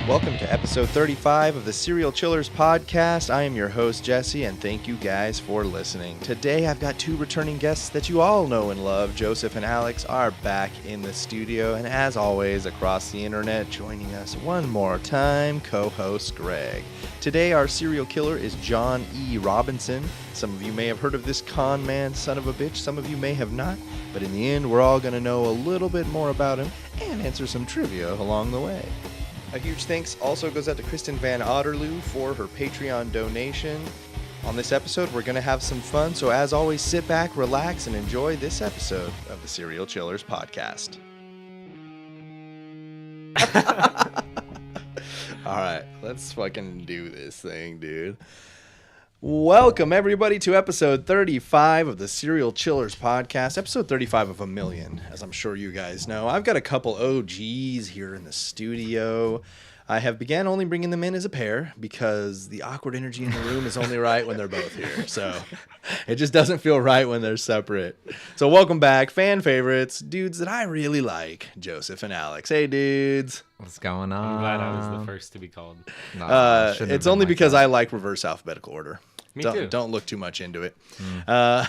Welcome to episode 35 of the Serial Chillers podcast. I am your host, Jesse, and thank you guys for listening. Today, I've got two returning guests that you all know and love. Joseph and Alex are back in the studio, and as always, across the internet, joining us one more time, co-host Greg. Today, our serial killer is John E. Robinson. Some of you may have heard of this con man son of a bitch. Some of you may have not. But in the end, we're all going to know a little bit more about him and answer some trivia along the way. A huge thanks also goes out to Kristen Van Otterloo for her Patreon donation. On this episode, we're going to have some fun, so as always, sit back, relax, and enjoy this episode of the Serial Chillers podcast. All right, let's fucking do this thing, dude. Welcome, everybody, to episode 35 of the Serial Chillers podcast. Episode 35 of a million, as I'm sure you guys know. I've got a couple OGs here in the studio. I have began only bringing them in as a pair because the awkward energy in the room is only right when they're both here. So it just doesn't feel right when they're separate. So welcome back, fan favorites, dudes that I really like, Joseph and Alex. Hey, dudes. What's going on? I'm glad I was the first to be called. No, It's only because I like reverse alphabetical order. Me too. Don't look too much into it. How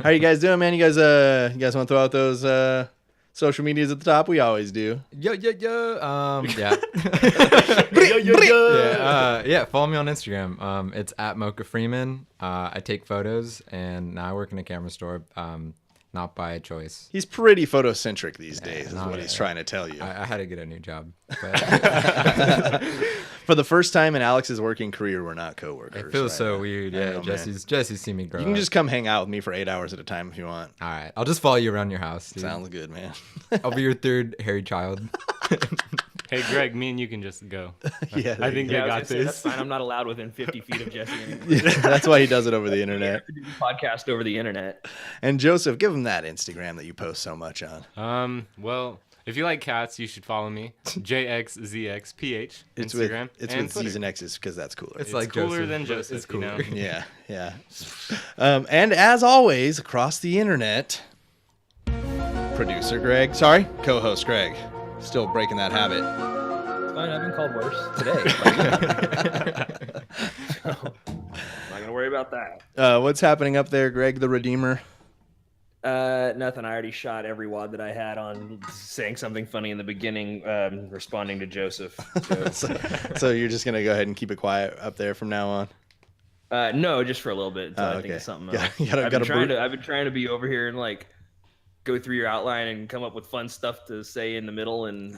are you guys doing, man? You guys want to throw out those social medias at the top? We always do. Yeah. Yeah. Follow me on Instagram. It's at Mocha Freeman. I take photos, and now I work in a camera store. Not by choice. He's pretty photocentric these days, is what he's trying to tell you. I had to get a new job. But For the first time in Alex's working career, we're not coworkers. it feels right so now. weird. I Yeah, know, Jesse's seen me grow. You can up. just come hang out with me for 8 hours at a time if you want. All right, I'll just follow you around your house. Dude. Sounds good, man. I'll be your third hairy child. Hey, Greg, me and you can just go. Yeah, I think Yeah, I I got was gonna say, this. that's fine. I'm not allowed within 50 feet of Jesse anymore. that's why he does it over the internet. Do the podcast over the internet. And Joseph, give him that Instagram that you post so much on. Well, if you like cats, you should follow me. JXZXPH Instagram. It's and with Twitter. Z's and X's because that's cooler. It's It's like cooler Joseph, than but Joseph, it's you know? cooler. Yeah. And as always, across the internet, producer Greg, co-host Greg, still breaking that habit. It's fine. I've been called worse today. So, I'm not gonna worry about that. What's happening up there, Greg the Redeemer? Nothing. I already shot every wad that I had on saying something funny in the beginning, responding to Joseph. So you're just gonna go ahead and keep it quiet up there from now on? No, just for a little bit until I think okay. of something Yeah, else. you gotta I've been trying to be over here and like go through your outline and come up with fun stuff to say in the middle. And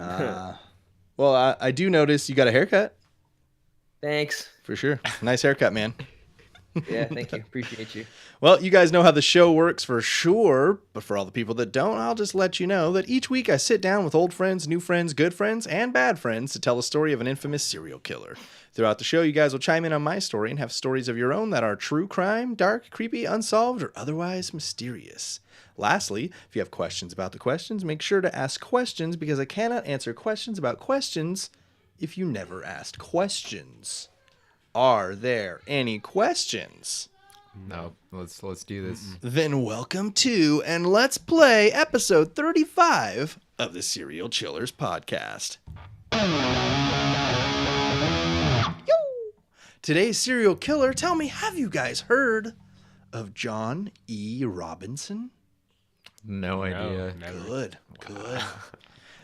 Well, I do notice you got a haircut thanks. for sure. Nice haircut, man. Yeah, thank you. Appreciate you. Well, you guys know how the show works for sure, but for all the people that don't, I'll just let you know that each week I sit down with old friends, new friends, good friends, and bad friends to tell a story of an infamous serial killer. Throughout the show, you guys will chime in on my story and have stories of your own that are true crime, dark, creepy, unsolved, or otherwise mysterious. Lastly, if you have questions about the questions, make sure to ask questions because I cannot answer questions about questions if you never asked questions. Are there any questions? No, let's do this. Then welcome to and let's play episode 35 of the Serial Chillers podcast. Yo! Today's serial killer, tell me, have you guys heard of John E. Robinson? No idea. Never. Good.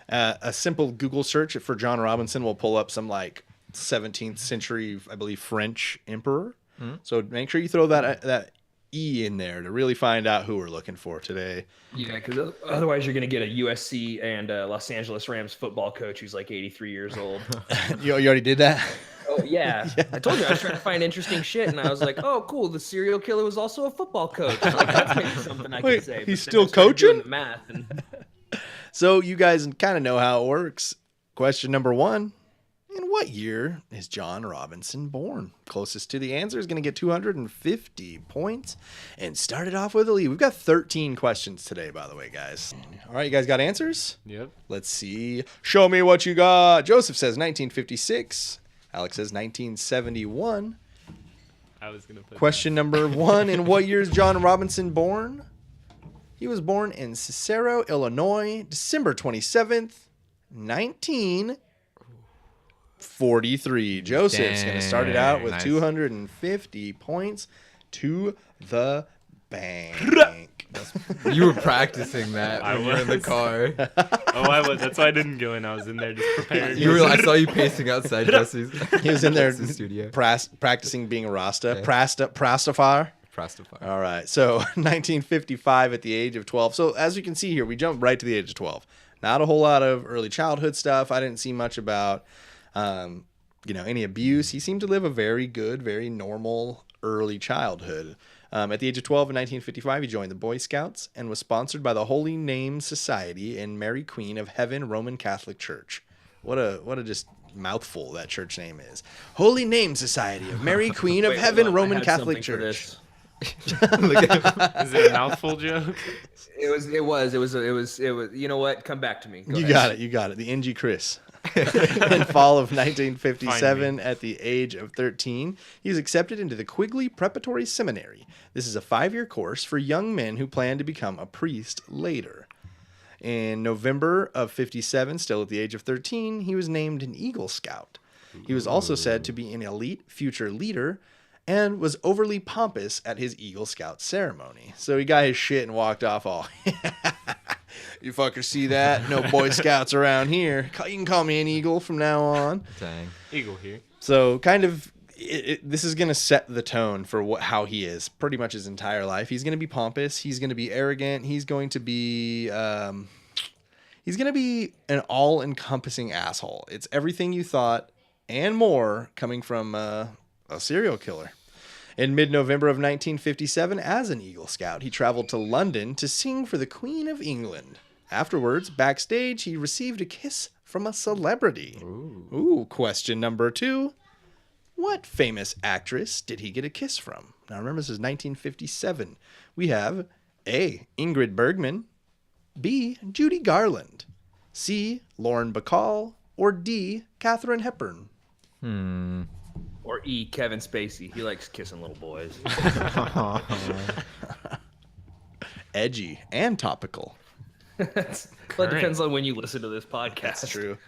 A simple Google search for John Robinson will pull up some like 17th century, I believe, French emperor. So make sure you throw that E in there to really find out who we're looking for today. Yeah, because otherwise you're going to get a USC and Los Angeles Rams football coach who's like 83 years old. You already did that? Oh, yeah. I told you I was trying to find interesting shit, and I was like, oh, cool, the serial killer was also a football coach. Like, that's maybe something I Wait, can say. he's But then still I started doing coaching? the math, and So you guys kind of know how it works. Question number 1. In what year is John Robinson born? Closest to the answer is going to get 250 points. And start it off with a lead. We've got 13 questions today, by the way, guys. All right, you guys got answers? Yep. Let's see. Show me what you got. Joseph says 1956. Alex says 1971. I was going to put Question number 1. In what year is John Robinson born? He was born in Cicero, Illinois, December 27th, 19... 43. Joseph's going to start it out with Nice. 250 points to the bank. You were practicing that I when you were in the was. car. Oh, I was. That's why I didn't go in. I was in there just preparing. I saw you pacing outside Jesse's. He was in there Jesse's studio. practicing being a Rasta. Yeah. Prastafar. Prostafar. All right. So 1955 at the age of 12. So as you can see here, we jump right to the age of 12. Not a whole lot of early childhood stuff. I didn't see much about, any abuse. He seemed to live a very good, very normal early childhood. At the age of 12 in 1955, he joined the Boy Scouts and was sponsored by the Holy Name Society and Mary Queen of Heaven Roman Catholic Church. What a just mouthful that church name is. Holy Name Society of Mary Queen of Wait, Heaven hold on, I Roman had Catholic something for Church. this. Is it a mouthful joke? It was. You know what? Come back to me. Go You ahead. got it. The NG Chris. In fall of 1957, at the age of 13, he was accepted into the Quigley Preparatory Seminary. This is a 5-year course for young men who plan to become a priest later. In November of 57, still at the age of 13, he was named an Eagle Scout. He was also said to be an elite future leader and was overly pompous at his Eagle Scout ceremony. So he got his shit and walked off all... You fuckers see that? No Boy Scouts around here. You can call me an Eagle from now on. Dang. Eagle here. So kind of, this is going to set the tone for how he is pretty much his entire life. He's going to be pompous. He's going to be arrogant. He's going to be an all-encompassing asshole. It's everything you thought and more coming from a serial killer. In mid-November of 1957, as an Eagle Scout, he traveled to London to sing for the Queen of England. Afterwards, backstage, he received a kiss from a celebrity. Ooh, question number 2. What famous actress did he get a kiss from? Now remember, this is 1957. We have A. Ingrid Bergman, B. Judy Garland, C. Lauren Bacall, or D. Katharine Hepburn. Or E. Kevin Spacey. He likes kissing little boys. Edgy and topical. Well, it depends on when you listen to this podcast. That's true.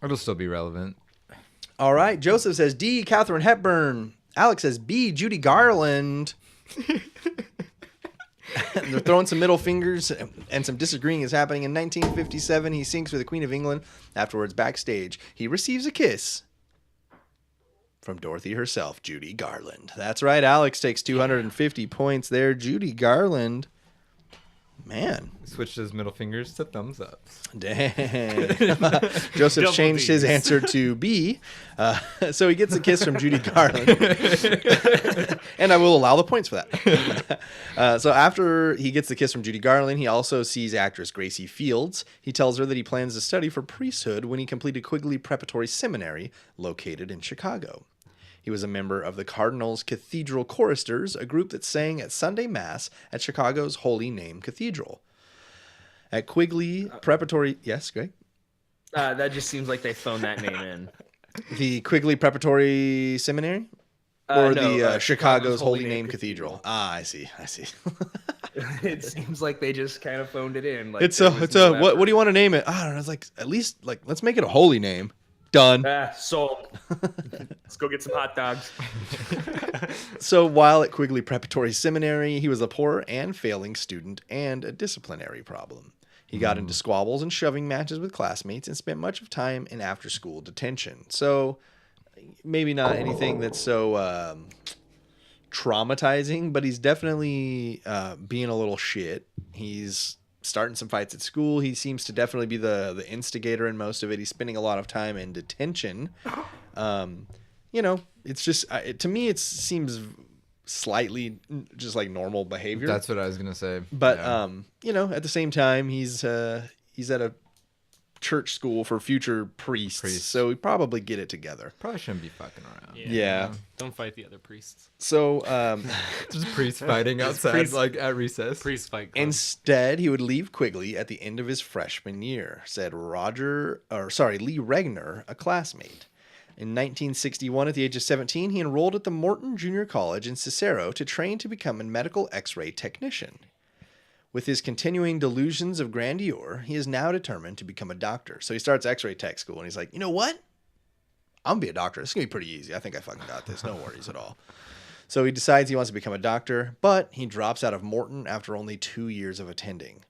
It'll still be relevant. All right. Joseph says D. Katharine Hepburn. Alex says B. Judy Garland. They're throwing some middle fingers, and some disagreeing is happening. In 1957, he sings for the Queen of England. Afterwards, backstage, he receives a kiss from Dorothy herself, Judy Garland. That's right. Alex takes 250 points there. Judy Garland. Man. Switched his middle fingers to thumbs up. Dang. Joseph Double changed his Ds. answer to B. So he gets a kiss from Judy Garland. And I will allow the points for that. So after he gets the kiss from Judy Garland, he also sees actress Gracie Fields. He tells her that he plans to study for priesthood when he completed Quigley Preparatory Seminary, located in Chicago. He was a member of the Cardinals Cathedral Choristers, a group that sang at Sunday Mass at Chicago's Holy Name Cathedral. At Quigley Preparatory... Yes, Greg? That just seems like they phoned that name in. The Quigley Preparatory Seminary? Or Chicago's Holy Name Cathedral? Ah, I see. It seems like they just kind of phoned it in. Like What do you want to name it? I don't know. It's like, at least, like, let's make it a holy name. Done. Sold. Let's go get some hot dogs. So while at Quigley Preparatory Seminary, he was a poor and failing student and a disciplinary problem. He got into squabbles and shoving matches with classmates and spent much of time in after-school detention. So maybe not anything that's so traumatizing, but he's definitely being a little shit. He's starting some fights at school. He seems to definitely be the instigator in most of it. He's spending a lot of time in detention. It's just, to me, it seems slightly just like normal behavior. That's what I was going to say. But, yeah. At the same time, he's at a church school for future priests. So we probably get it together. Probably shouldn't be fucking around. Yeah. Don't fight the other priests. So, Just priests fighting outside, priests- like at recess. Priest fight club. instead, he would leave Quigley at the end of his freshman year, said Lee Regner, a classmate. In 1961, at the age of 17, he enrolled at the Morton Junior College in Cicero to train to become a medical X-ray technician. With his continuing delusions of grandeur, he is now determined to become a doctor. So he starts X-ray tech school, and he's like, you know what? I'm going to be a doctor. It's going to be pretty easy. I think I fucking got this. No worries at all. So he decides he wants to become a doctor, but he drops out of Morton after only 2 years of attending.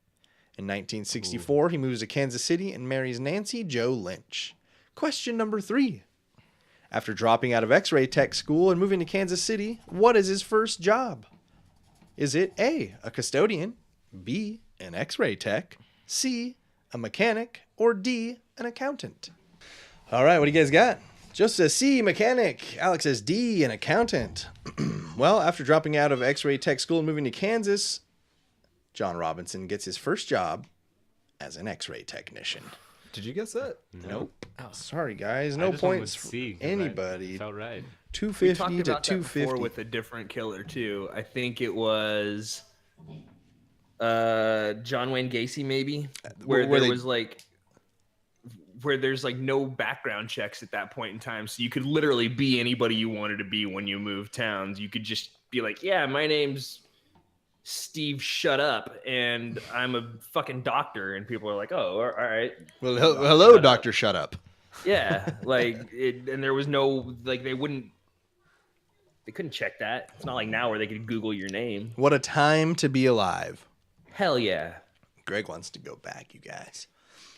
In 1964, he moves to Kansas City and marries Nancy Jo Lynch. Question number 3. After dropping out of X-ray tech school and moving to Kansas City, what is his first job? Is it A, a custodian, B, an X-ray tech, C, a mechanic, or D, an accountant? All right, what do you guys got? Joseph says C, mechanic. Alex says D, an accountant. Well, after dropping out of X-ray tech school and moving to Kansas, John Robinson gets his first job as an X-ray technician. Did you guess that? Nope. Oh, sorry, guys. I No just went points with for C, 'cause anybody. Felt right. We 250 talked to about that before 250. with a different killer too. I think it was John Wayne Gacy, maybe, where were there they- was like where there's like no background checks at that point in time, so you could literally be anybody you wanted to be when you moved towns. You could just be like, yeah, my name's Steve Shut Up and I'm a fucking doctor, and people are like, oh, all right. Well, hello, Dr. Shut Up. Yeah, like it, and there was no like they couldn't check that. It's not like now where they could Google your name. What a time to be alive. Hell yeah, Greg wants to go back, you guys.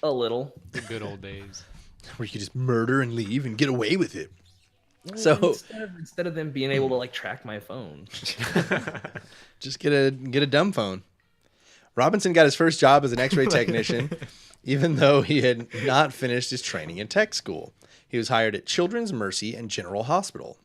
a little. The good old days. Where you could just murder and leave and get away with it. Well, So- instead of them being able to like track my phone. Just get a dumb phone. Robinson got his first job as an X-ray technician, even though he had not finished his training in tech school. He was hired at Children's Mercy and General Hospital.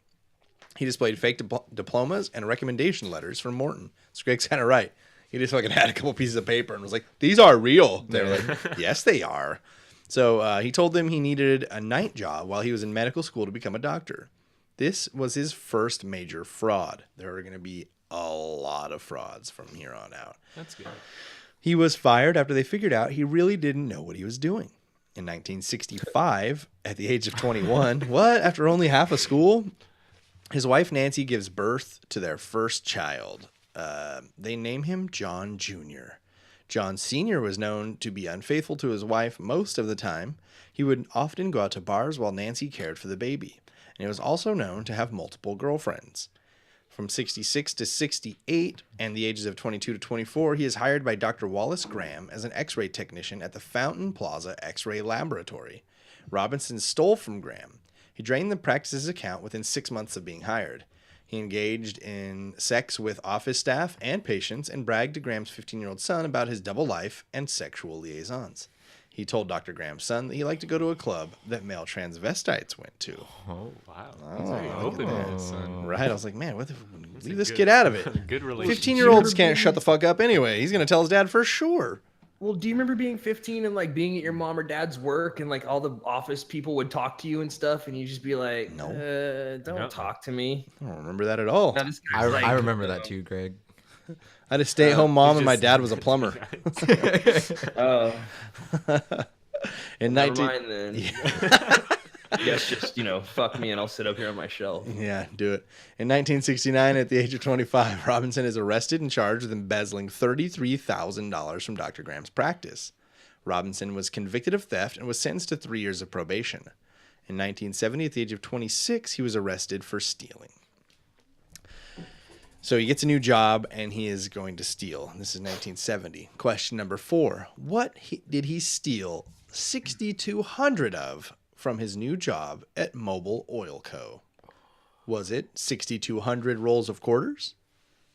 He displayed fake diplomas and recommendation letters from Morton. So Greg's kind of right. He just fucking had a couple pieces of paper and was like, these are real. They were like, yes, they are. So he told them he needed a night job while he was in medical school to become a doctor. This was his first major fraud. There are going to be a lot of frauds from here on out. That's good. He was fired after they figured out he really didn't know what he was doing. In 1965, at the age of 21, after only half of school, his wife Nancy gives birth to their first child. They name him John Jr. John Sr. was known to be unfaithful to his wife most of the time. He would often go out to bars while Nancy cared for the baby. And he was also known to have multiple girlfriends. From 66 to 68 and the ages of 22 to 24, he is hired by Dr. Wallace Graham as an X-ray technician at the Fountain Plaza X-ray Laboratory. Robinson stole from Graham. He drained the practice's account within 6 months of being hired. He engaged in sex with office staff and patients and bragged to Graham's 15-year-old son about his double life and sexual liaisons. He told Dr. Graham's son that he liked to go to a club that male transvestites went to. Oh, wow. That's very open to his son. Right? I was like, man, leave this kid out of it. Good relationship. 15-year-olds can't shut the fuck up anyway. He's going to tell his dad for sure. Well, do you remember being 15 and like being at your mom or dad's work and like all the office people would talk to you and stuff and you just be like, No. Don't No. talk to me. I don't remember that at all. Now, this guy's like, I remember that too, Greg. I had a stay-at-home mom and my just- dad was a plumber. Oh, In never 19... mind then. Yes, just fuck me and I'll sit up here on my shelf. Yeah, do it. In 1969, at the age of 25, Robinson is arrested and charged with embezzling $33,000 from Dr. Graham's practice. Robinson was convicted of theft and was sentenced to 3 years of probation. In 1970, at the age of 26, he was arrested for stealing. So he gets a new job and he is going to steal. This is 1970. Question number 4. What did he steal 6,200 of from his new job at Mobil Oil Co.? Was it 6,200 rolls of quarters,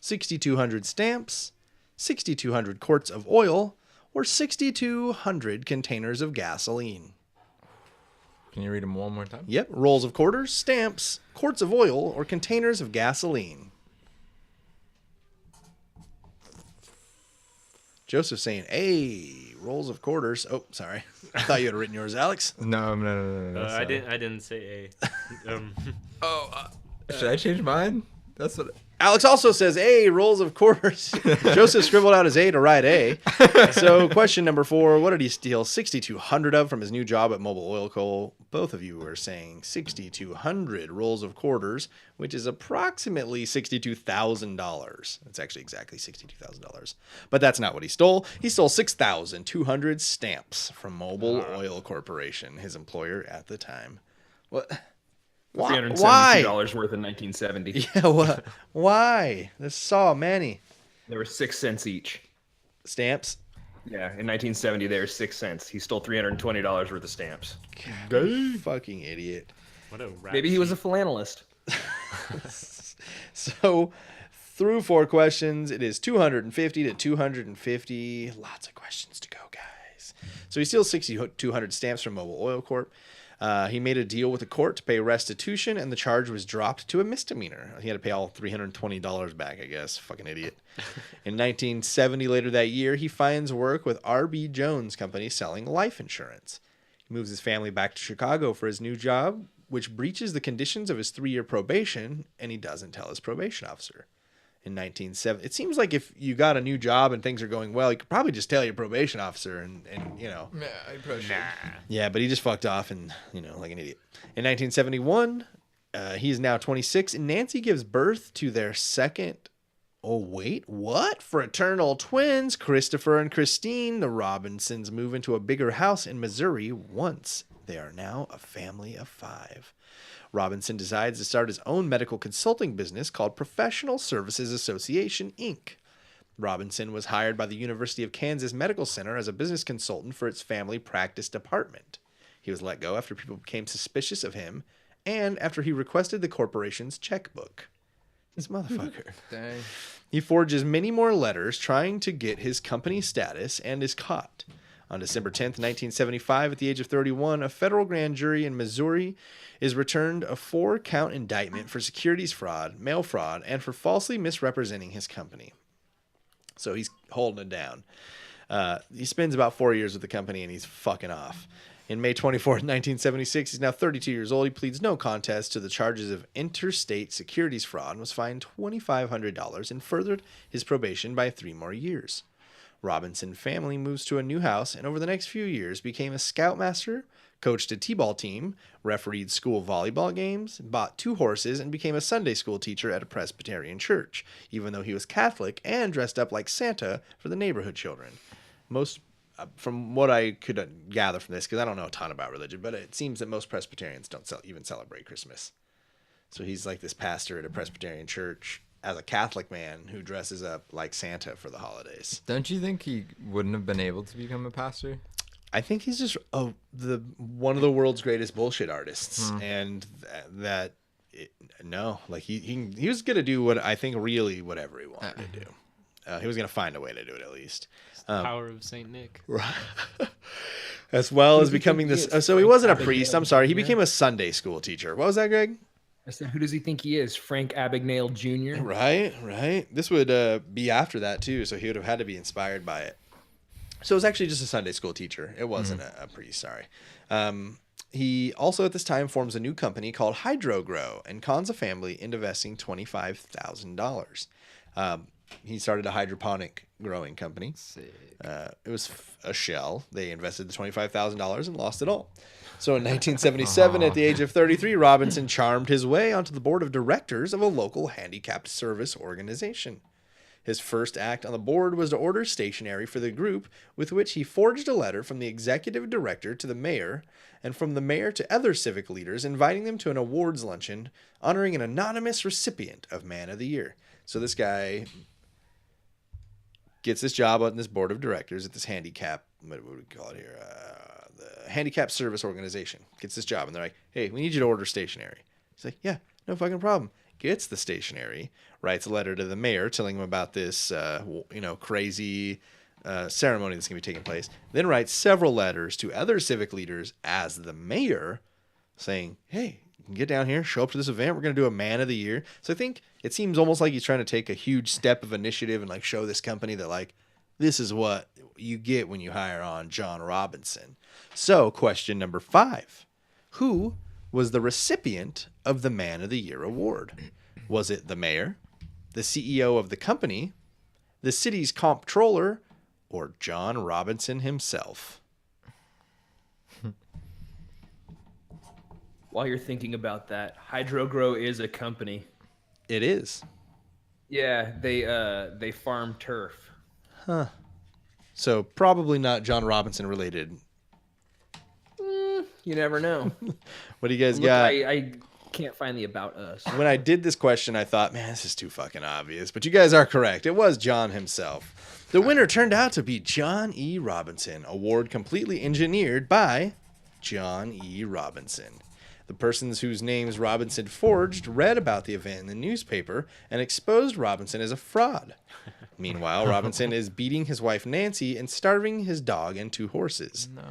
6,200 stamps, 6,200 quarts of oil, or 6,200 containers of gasoline? Can you read them one more time? Yep, rolls of quarters, stamps, quarts of oil, or containers of gasoline. Joseph saying, hey, rolls of quarters. Oh, sorry. I thought you had written yours, Alex. No. I didn't say A. Should I change mine? That's what. Alex also says, A, rolls of quarters. Joseph scribbled out his A to write A. So question number 4, what did he steal 6,200 of from his new job at Mobil Oil Co.? Both of you were saying 6,200 rolls of quarters, which is approximately $62,000. That's actually exactly $62,000. But that's not what he stole. He stole 6,200 stamps from Mobil Oil Corporation, his employer at the time. What? $372 worth in 1970. Yeah, what? Why? This saw many They were 6 cents each. stamps. Yeah, in 1970 they were 6 cents. He stole $320 worth of stamps. Fucking idiot. What a rap Maybe he was a sheet. philatelist. So, through 4 questions, it is 250 to 250. Lots of questions to go, guys. So he steals 6,200 stamps from Mobil Oil Corp. He made a deal with the court to pay restitution, and the charge was dropped to a misdemeanor. He had to pay all $320 back, I guess. Fucking idiot. In 1970, later that year, he finds work with R.B. Jones Company selling life insurance. He moves his family back to Chicago for his new job, which breaches the conditions of his 3-year probation, and he doesn't tell his probation officer. In 1970, it seems like if you got a new job and things are going well, you could probably just tell your probation officer and you know. Yeah, I probably should. Yeah, but he just fucked off and, you know, like an idiot. In 1971, he's now 26, and Nancy gives birth to their second. Oh, wait, what? Fraternal twins, Christopher and Christine. The Robinsons move into a bigger house in Missouri once they are now a family of 5. Robinson decides to start his own medical consulting business called Professional Services Association, Inc. Robinson was hired by the University of Kansas Medical Center as a business consultant for its family practice department. He was let go after people became suspicious of him and after he requested the corporation's checkbook. This motherfucker. Dang. He forges many more letters trying to get his company status and is caught. On December 10th, 1975, at the age of 31, a federal grand jury in Missouri is returned a 4-count indictment for securities fraud, mail fraud, and for falsely misrepresenting his company. So he's holding it down. He spends about 4 years with the company, and he's fucking off. In May 24th, 1976, he's now 32 years old. He pleads no contest to the charges of interstate securities fraud and was fined $2,500 and furthered his probation by 3 more years. Robinson family moves to a new house and over the next few years became a scoutmaster, coached a t-ball team, refereed school volleyball games, bought 2 horses, and became a Sunday school teacher at a Presbyterian church, even though he was Catholic and dressed up like Santa for the neighborhood children. Most, from what I could gather from this, because I don't know a ton about religion, but it seems that most Presbyterians don't even celebrate Christmas. So he's like this pastor at a Presbyterian church as a Catholic man who dresses up like Santa for the holidays. Don't you think he wouldn't have been able to become a pastor? I think he's just one of the world's greatest bullshit artists, and he was gonna do what I think really whatever he wanted to do. He was gonna find a way to do it at least. Power of Saint Nick. As well as becoming this. So he wasn't a priest. I'm sorry. He became a Sunday school teacher. What was that, Greg? I said, who does he think he is? Frank Abagnale Jr.? Right. This would be after that, too, so he would have had to be inspired by it. So it was actually just a Sunday school teacher. It wasn't a priest, sorry. He also, at this time, forms a new company called HydroGrow and cons a family into investing $25,000. He started a hydroponic growing company. It was a shell. They invested the $25,000 and lost it all. So in 1977, at the age of 33, Robinson charmed his way onto the board of directors of a local handicapped service organization. His first act on the board was to order stationery for the group, with which he forged a letter from the executive director to the mayor, and from the mayor to other civic leaders, inviting them to an awards luncheon honoring an anonymous recipient of Man of the Year. So this guy gets this job on this board of directors at this handicap, what would we call it here? The handicap service organization. Gets this job, and they're like, hey, we need you to order stationery. He's like, yeah, no fucking problem. Gets the stationery, writes a letter to the mayor telling him about this, crazy ceremony that's going to be taking place. Then writes several letters to other civic leaders as the mayor saying, hey, you can get down here, show up to this event. We're going to do a Man of the Year. So I think it seems almost like he's trying to take a huge step of initiative and like show this company that like, this is what you get when you hire on John Robinson. So question number 5, who was the recipient of the Man of the Year award? Was it the mayor, the CEO of the company, the city's comptroller, or John Robinson himself? While you're thinking about that, HydroGrow is a company. It is. Yeah, they farm turf. Huh. So probably not John Robinson related. You never know. What do you guys Look, got? I Can't find the About Us. When I did this question, I thought, man, this is too fucking obvious. But you guys are correct. It was John himself. The winner turned out to be John E. Robinson, award completely engineered by John E. Robinson. The persons whose names Robinson forged read about the event in the newspaper and exposed Robinson as a fraud. Meanwhile, Robinson is beating his wife Nancy and starving his dog and 2 horses. No.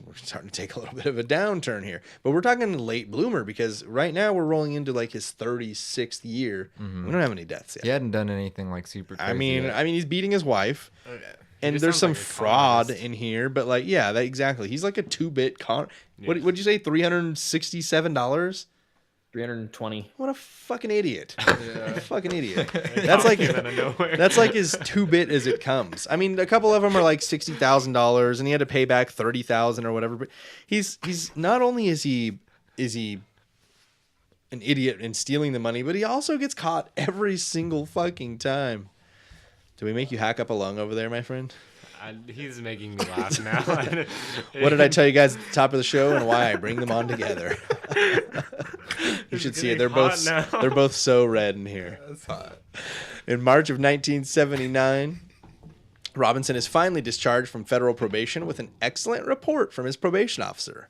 We're starting to take a little bit of a downturn here. But we're talking late bloomer because right now we're rolling into like his 36th year. We don't have any deaths yet. He hadn't done anything like super crazy. I mean, yet. he's beating his wife. Okay. And just there's sounds some like a fraud communist. in here, but like, yeah, that exactly. He's like a 2-bit con. Yeah. What'd you say? $367? 320. What a fucking idiot! What a fucking idiot. That's like Came out of nowhere. that's like as 2-bit as it comes. I mean, a couple of them are like $60,000, and he had to pay back $30,000 or whatever. But he's not only is he an idiot in stealing the money, but he also gets caught every single fucking time. Do we make you hack up a lung over there, my friend? He's making me laugh now. What did I tell you guys at the top of the show and why I bring them on together? You should see it. They're getting hot both now. they're both so red in here. That's hot. In March of 1979, Robinson is finally discharged from federal probation with an excellent report from his probation officer.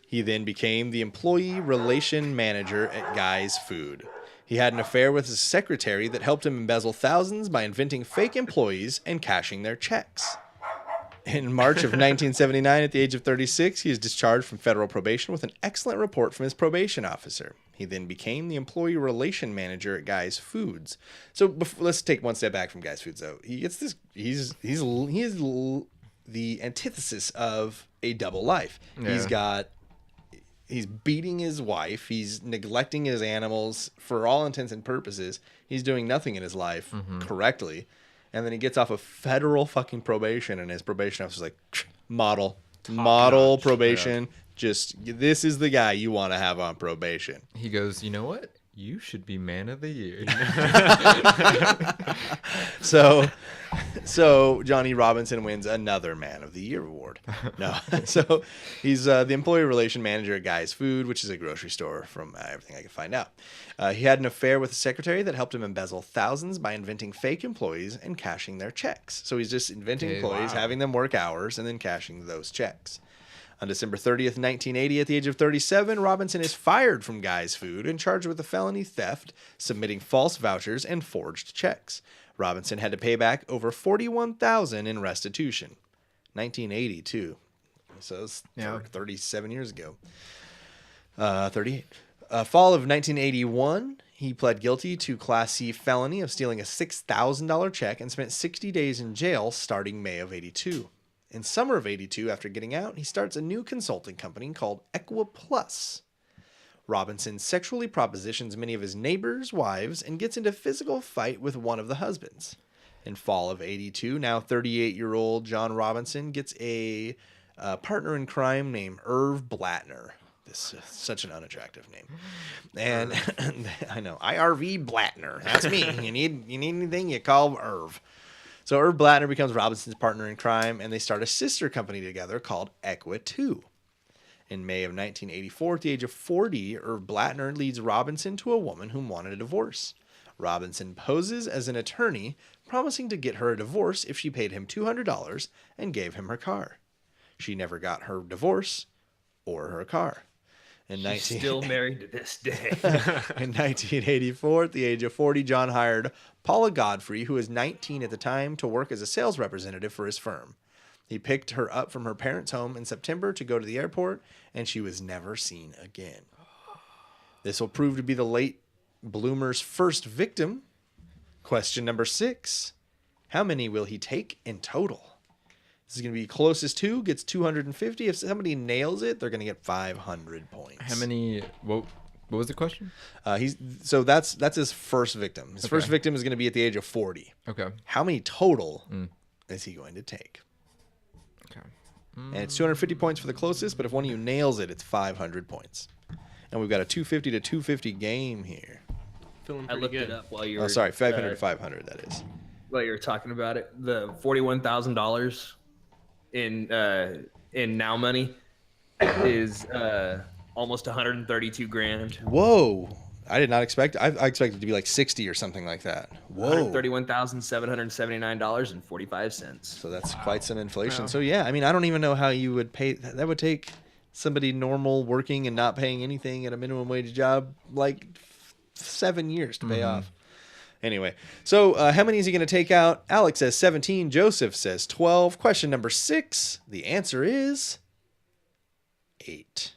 He then became the employee relation manager at Guy's Food. He had an affair with his secretary that helped him embezzle thousands by inventing fake employees and cashing their checks. In March of 1979, at the age of 36, he is discharged from federal probation with an excellent report from his probation officer. He then became the employee relation manager at Guy's Foods. So let's take one step back from Guy's Foods, though. He gets this. He is the antithesis of a double life. Yeah. He's beating his wife. He's neglecting his animals for all intents and purposes. He's doing nothing in his life correctly. And then he gets off of federal fucking probation, and his probation officer's like, model notch. probation. Just, this is the guy you want to have on probation. He goes, you know what? You should be man of the year. So Johnny Robinson wins another Man of the Year award. No, so he's the employee relation manager at Guy's Food, which is a grocery store from everything I can find out. He had an affair with a secretary that helped him embezzle thousands by inventing fake employees and cashing their checks. So he's just inventing employees, having them work hours, and then cashing those checks. On December 30th, 1980, at the age of 37, Robinson is fired from Guy's Food and charged with a felony theft, submitting false vouchers, and forged checks. Robinson had to pay back over $41,000 in restitution. 1980, too. So it's 37 years ago. 38. Fall of 1981, he pled guilty to Class C felony of stealing a $6,000 check and spent 60 days in jail starting May of 82. In summer of 82, after getting out, he starts a new consulting company called Equa+. Robinson sexually propositions many of his neighbors' wives and gets into physical fight with one of the husbands. In fall of 82, now 38-year-old John Robinson gets a partner in crime named Irv Blattner. This is such an unattractive name. And I know, IRV Blattner. That's me. You need anything, you call Irv. So Irv Blattner becomes Robinson's partner in crime, and they start a sister company together called Equa+. In May of 1984, at the age of 40, Irv Blattner leads Robinson to a woman whom wanted a divorce. Robinson poses as an attorney, promising to get her a divorce if she paid him $200 and gave him her car. She never got her divorce or her car. She's still married to this day. In 1984, at the age of 40, John hired Paula Godfrey, who was 19 at the time, to work as a sales representative for his firm. He picked her up from her parents' home in September to go to the airport, and she was never seen again. This will prove to be the late bloomer's first victim. Question number 6. How many will he take in total? This is going to be closest to, gets 250. If somebody nails it, they're going to get 500 points. How many? What was the question? That's his first victim. His first victim is going to be at the age of 40. Okay. How many total is he going to take? Okay. And it's 250 points for the closest, but if one of you nails it, it's 500 points. And we've got a 250 to 250 game here. Feeling I pretty looked good. it up while you were. Oh, sorry, 500 to 500, that is. While you were talking about it, the $41,000 in now money is almost 132 grand. Whoa. I did not expect. I expected it to be like 60 or something like that. Whoa. $131,779.45. So that's quite some inflation. Wow. So yeah, I mean, I don't even know how you would pay. That would take somebody normal working and not paying anything at a minimum wage job like 7 years to pay off. Anyway, so how many is he going to take out? Alex says 17. Joseph says 12. Question number 6. The answer is 8.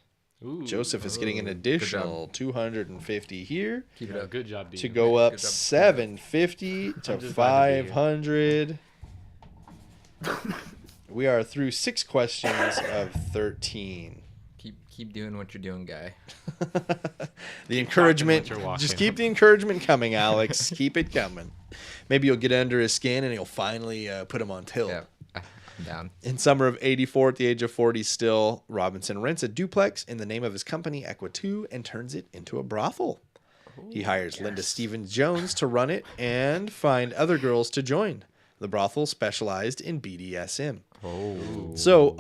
Ooh. Joseph is getting an additional 250 here Keep it Yeah, up. good job, Dean. to go up Good job. 750 to I'm just glad to be here. 500. We are through 6 questions of 13. Keep doing what you're doing, guy. The encouragement, what you're walking. just keep the encouragement coming, Alex. Keep it coming. Maybe you'll get under his skin and you'll finally put him on tilt. Yeah, I'm down. In summer of 84, at the age of 40 still, Robinson rents a duplex in the name of his company, Equa 2, and turns it into a brothel. He hires Linda Stevens Jones to run it and find other girls to join. The brothel specialized in BDSM. Oh. So,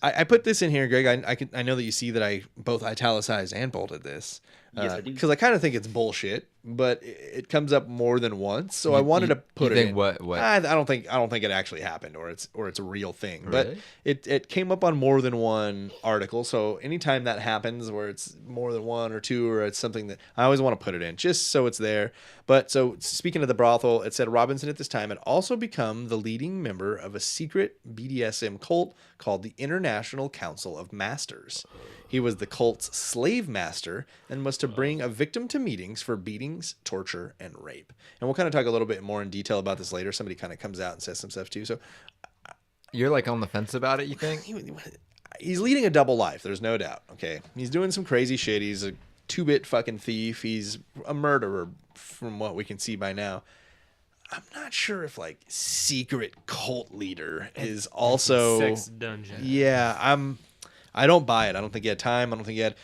I put this in here, Greg. I know that you see that I both italicized and bolded this. Yes, I do. Because I kind of think it's bullshit, but it comes up more than once. So I wanted to put it think in. what? I don't think it actually happened, or it's a real thing. Really? But it came up on more than one article. So anytime that happens, where it's more than one or two, or it's something that I always want to put it in, just so it's there. But so speaking of the brothel, it said Robinson at this time had also become the leading member of a secret BDSM cult called the International Council of Masters. He was the cult's slave master and was to bring a victim to meetings for beatings, torture, and rape. And we'll kind of talk a little bit more in detail about this later. Somebody kind of comes out and says some stuff too. So You're like on the fence about it, you think? he's leading a double life. There's no doubt. Okay. He's doing some crazy shit. He's a 2-bit fucking thief. He's a murderer from what we can see by now. I'm not sure if like secret cult leader is also Sex dungeon. Yeah, I don't buy it. I don't think he had time. I don't think he had.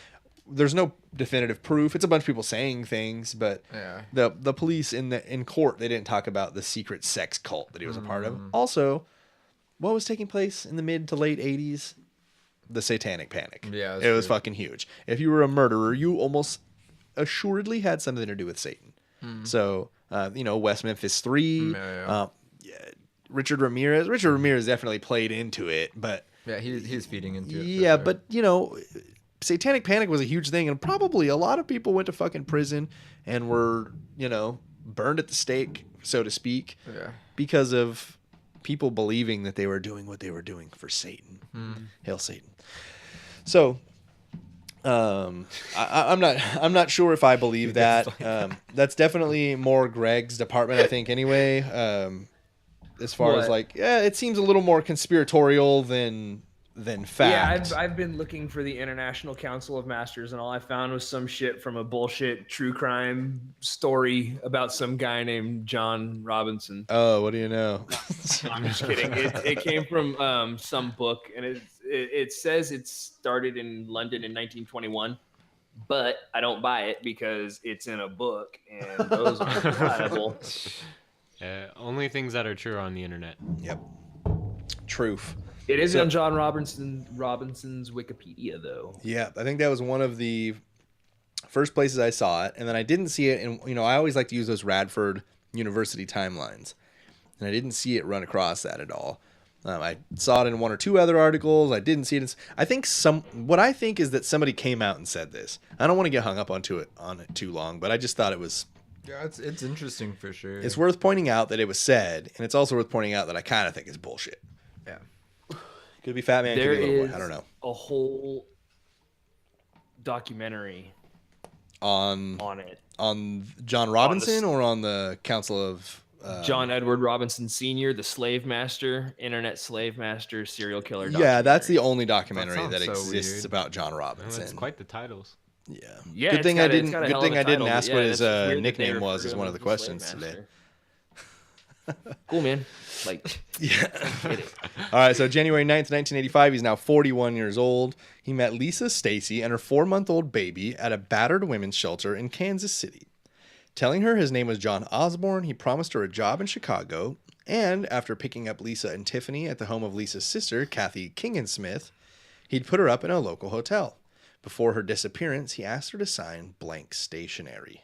There's no definitive proof. It's a bunch of people saying things, but Yeah. the police in court, they didn't talk about the secret sex cult that he was a part of. Also, what was taking place in the mid to late 80s? The Satanic Panic. Yeah, that's it was true. fucking huge. If you were a murderer, you almost assuredly had something to do with Satan. So, West Memphis 3, Yeah. Richard Ramirez. Richard Ramirez definitely played into it, but Yeah, he's feeding into it. for yeah, sure. but Satanic Panic was a huge thing, and probably a lot of people went to fucking prison and were, burned at the stake, so to speak, Yeah. because of people believing that they were doing what they were doing for Satan. Hail Satan. So, I'm not sure if I believe that. That's definitely more Greg's department, I think. Anyway, as far as What? it seems a little more conspiratorial than fact. Yeah, I've been looking for the International Council of Masters, and all I found was some shit from a bullshit true crime story about some guy named John Robinson. Oh, what do you know? I'm just kidding. It came from some book, and it says it started in London in 1921, but I don't buy it because it's in a book, and those aren't reliable. Only things that are true are on the internet. Yep. Truth. It is So- on John Robinson's Wikipedia, though. Yeah, I think that was one of the first places I saw it, and then I didn't see it. And I always like to use those Radford University timelines, and I didn't see it run across that at all. I saw it in one or two other articles. I didn't see it. What I think is that somebody came out and said this. I don't want to get hung up on it too long, but I just thought it was. Yeah, it's interesting for sure. It's worth pointing out that it was said, and it's also worth pointing out that I kind of think it's bullshit. Yeah. Could be Fat Man. There could be Little is Boy. I don't know. a whole documentary On it. John Robinson or on the Council of John Edward Robinson Sr., the slave master, internet slave master, serial killer. Yeah, that's the documentary. only documentary That that sounds so exists weird. about John Well, Robinson. that's quite the titles. Yeah. Yeah, Good it's thing got I a- it's didn't. got a Good hell of thing a I didn't title, ask but what yeah, his that's weird that they nickname refer was to as him one of the as slave questions today. master. Cool, man. Like, Yeah. get it. All right. So January 9th, 1985. He's now 41 years old. He met Lisa Stacy and her 4-month-old baby at a battered women's shelter in Kansas City. Telling her his name was John Osborne, he promised her a job in Chicago. And after picking up Lisa and Tiffany at the home of Lisa's sister, Kathy Kingensmith, he'd put her up in a local hotel. Before her disappearance, he asked her to sign blank stationery.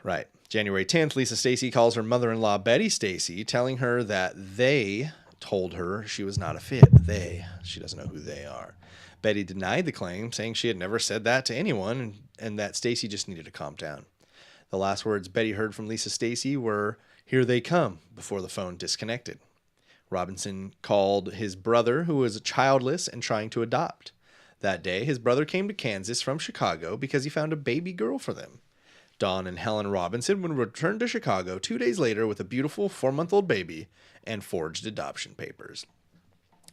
Right. January 10th, Lisa Stacy calls her mother-in-law, Betty Stacy, telling her that they told her she was not a fit. She doesn't know who they are. Betty denied the claim, saying she had never said that to anyone and that Stacy just needed to calm down. The last words Betty heard from Lisa Stacy were, "Here they come," before the phone disconnected. Robinson called his brother, who was childless and trying to adopt. That day, his brother came to Kansas from Chicago because he found a baby girl for them. Dawn and Helen Robinson would return to Chicago 2 days later with a beautiful 4-month-old baby and forged adoption papers.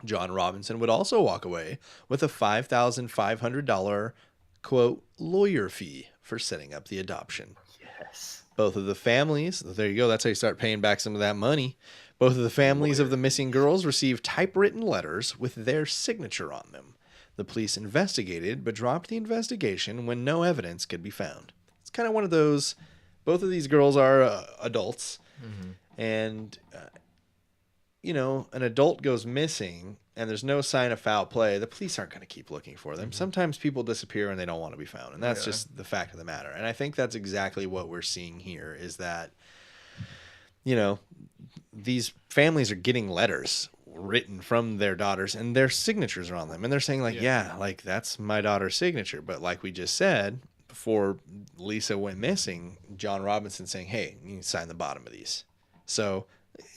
John Robinson would also walk away with a $5,500, quote, lawyer fee for setting up the adoption. Yes. Both of the families, there you go, that's how you start paying back some of that money. Both of the families of the missing girls received typewritten letters with their signature on them. The police investigated, but dropped the investigation when no evidence could be found. It's kind of one of those, both of these girls are adults, and, an adult goes missing, and there's no sign of foul play. The police aren't going to keep looking for them. Sometimes people disappear and they don't want to be found, and that's just the fact of the matter. And I think that's exactly what we're seeing here is that, these families are getting letters written from their daughters and their signatures are on them. And they're saying that's my daughter's signature. But like we just said, before Lisa went missing, John Robinson saying, hey, you can sign the bottom of these. So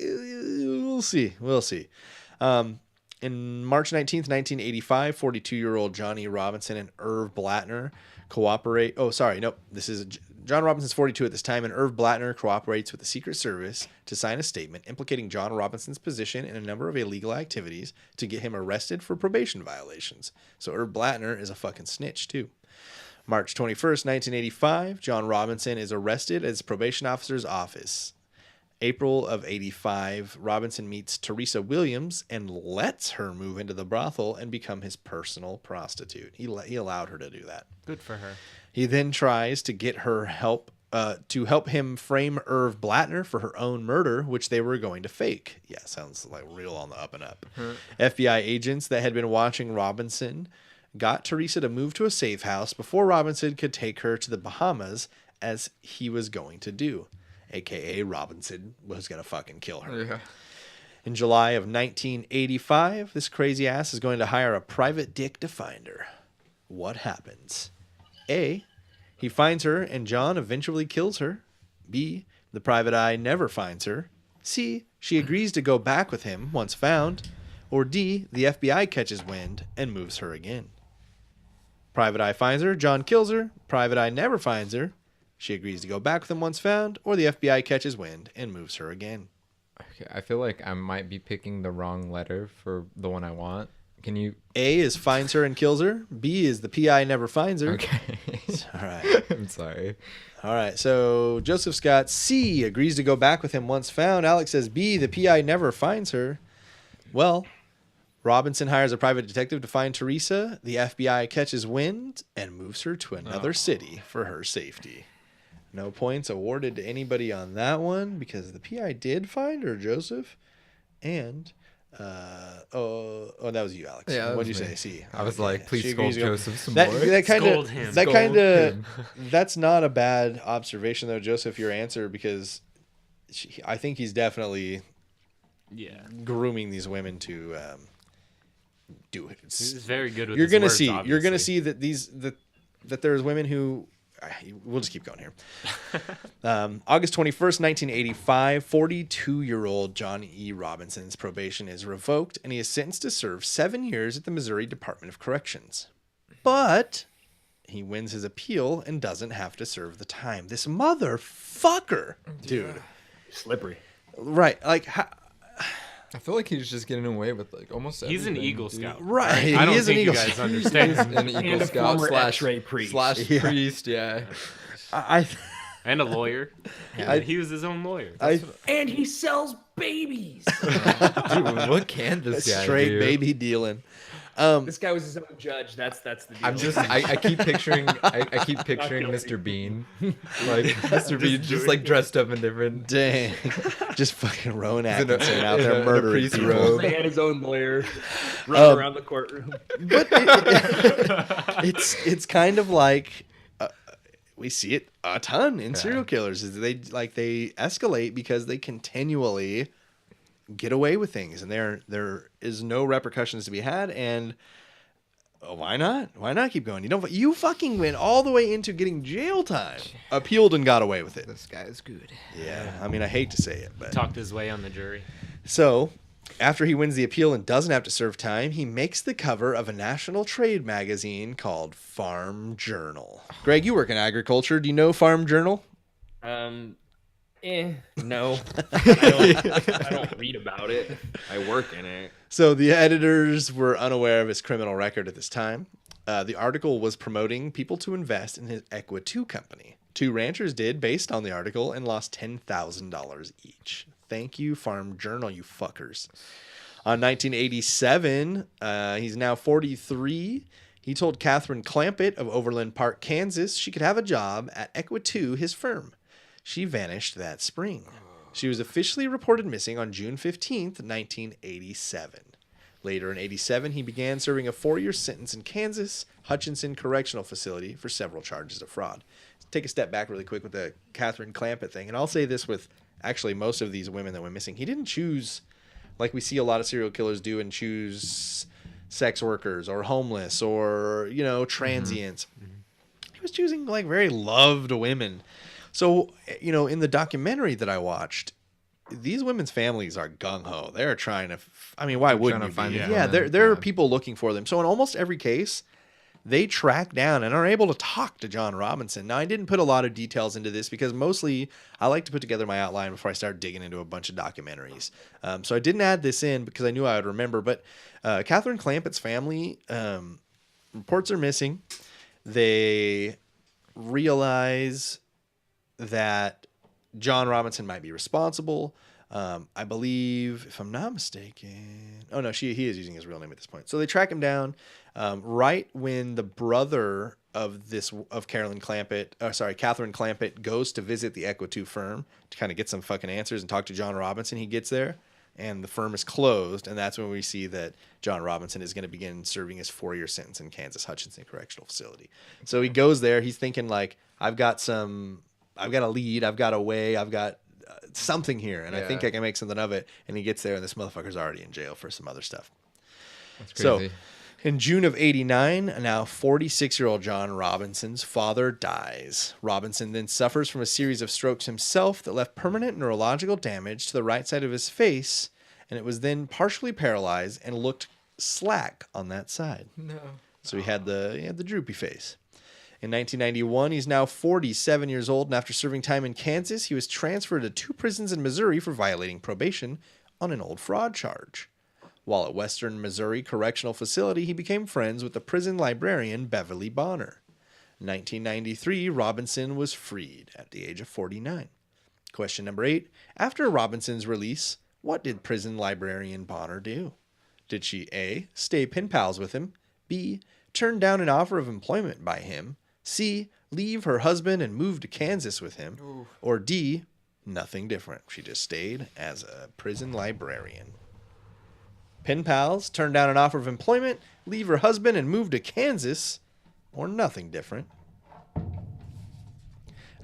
we'll see. In March 19th, 1985, 42-year-old Johnny Robinson and Irv Blattner cooperate. Oh, sorry. Nope. This is John Robinson's 42 at this time, and Irv Blattner cooperates with the Secret Service to sign a statement implicating John Robinson's position in a number of illegal activities to get him arrested for probation violations. So Irv Blattner is a fucking snitch, too. March 21st, 1985, John Robinson is arrested at his probation officer's office. April of 85, Robinson meets Teresa Williams and lets her move into the brothel and become his personal prostitute. He allowed her to do that. Good for her. He then tries to get her help him frame Irv Blattner for her own murder, which they were going to fake. Yeah, sounds like real on the up and up. FBI agents that had been watching Robinson got Teresa to move to a safe house before Robinson could take her to the Bahamas, as he was going to do. AKA Robinson was going to fucking kill her. Yeah. In July of 1985, this crazy ass is going to hire a private dick to find her. What happens? A, he finds her and John eventually kills her. B, the private eye never finds her. C, she agrees to go back with him once found. Or D, the FBI catches wind and moves her again. Private eye finds her, John kills her. Private eye never finds her. She agrees to go back with him once found, or the FBI catches wind and moves her again. Okay, I feel like I might be picking the wrong letter for the one I want. Can you? A is finds her and kills her. B is the PI never finds her. Okay. All right. I'm sorry. All right. So Joseph Scott, C, agrees to go back with him once found. Alex says B, the PI never finds her. Well, Robinson hires a private detective to find Teresa. The FBI catches wind and moves her to another city for her safety. No points awarded to anybody on that one because the PI did find her, Joseph. And, that was you, Alex. Yeah, what'd you say? See, I was like, please she scold agrees to go- Joseph some more. Scold him. That's not a bad observation, though, Joseph, your answer, because I think he's definitely grooming these women to do it. He's very good with You're his gonna words, see. obviously. You're gonna see that there's women who. We'll just keep going here. August 21st, 1985, 42-year-old John E. Robinson's probation is revoked, and he is sentenced to serve 7 years at the Missouri Department of Corrections. But he wins his appeal and doesn't have to serve the time. This motherfucker, dude. Slippery. Right. Like, I feel like he's just getting away with like almost everything. He's an Eagle Scout. right. I don't He is an think Eagle you guys Scout. understand. an Eagle And a Scout former slash X-ray priest. priest, yeah. I And a lawyer. I- He was his own lawyer. And he sells babies. Dude, what can this guy straight do? baby dealing. This guy was his own judge. That's the deal. I'm just I keep picturing Mr. Bean, like Mr. Bean just like dressed up in different. Dang. Just fucking Rowan He's in a- Atkinson out in there a murdering priest people. robe. They had his own lawyer running around the courtroom. But it's kind of like we see it a ton in serial killers. Is they escalate because they continually get away with things, and there is no repercussions to be had. And why not? Why not keep going? You fucking went all the way into getting jail time, appealed and got away with it. This guy is good. Yeah, I mean, I hate to say it, but Talked his way on the jury. so. After he wins the appeal and doesn't have to serve time, he makes the cover of a national trade magazine called Farm Journal. Greg, you work in agriculture. Do you know Farm Journal? No. I don't read about it. I work in it. So the editors were unaware of his criminal record at this time. The article was promoting people to invest in his Equa2 company. 2 ranchers did based on the article and lost $10,000 each. Thank you, Farm Journal, you fuckers. On 1987, he's now 43. He told Catherine Clampett of Overland Park, Kansas, she could have a job at Equa2, his firm. She vanished that spring. She was officially reported missing on June 15th, 1987. Later in 87, he began serving a 4-year sentence in Kansas Hutchinson Correctional Facility for several charges of fraud. Take a step back really quick with the Catherine Clampett thing, and I'll say this with actually most of these women that went missing. He didn't choose, like we see a lot of serial killers do, and choose sex workers or homeless or, transients. He was choosing like very loved women. So, in the documentary that I watched, these women's families are gung-ho. They're trying to, why wouldn't you find be? them. Yeah, there are people looking for them. So in almost every case, they track down and are able to talk to John Robinson. Now, I didn't put a lot of details into this because mostly I like to put together my outline before I start digging into a bunch of documentaries. So I didn't add this in because I knew I would remember. But Catherine Clampett's family, reports are missing. They realize that John Robinson might be responsible. I believe, if I'm not mistaken, he is using his real name at this point. So they track him down right when the brother of Catherine Clampett goes to visit the Equa2 firm to kind of get some fucking answers and talk to John Robinson. He gets there and the firm is closed, and that's when we see that John Robinson is going to begin serving his 4-year sentence in Kansas Hutchinson Correctional Facility. So he goes there. He's thinking like, I've got a lead, I've got a way, I've got something here, and I think I can make something of it. And he gets there, and this motherfucker's already in jail for some other stuff. That's crazy. So, in June of 89, now 46-year-old John Robinson's father dies. Robinson then suffers from a series of strokes himself that left permanent neurological damage to the right side of his face, and it was then partially paralyzed and looked slack on that side. No. So he had the droopy face. In 1991, he's now 47 years old, and after serving time in Kansas, he was transferred to 2 prisons in Missouri for violating probation on an old fraud charge. While at Western Missouri Correctional Facility, he became friends with the prison librarian Beverly Bonner. In 1993, Robinson was freed at the age of 49. Question number 8. After Robinson's release, what did prison librarian Bonner do? Did she A, stay pen pals with him, B, turn down an offer of employment by him, C, leave her husband and move to Kansas with him, or D, nothing different? She just stayed as a prison librarian. Pen pals, turn down an offer of employment, leave her husband and move to Kansas, or nothing different?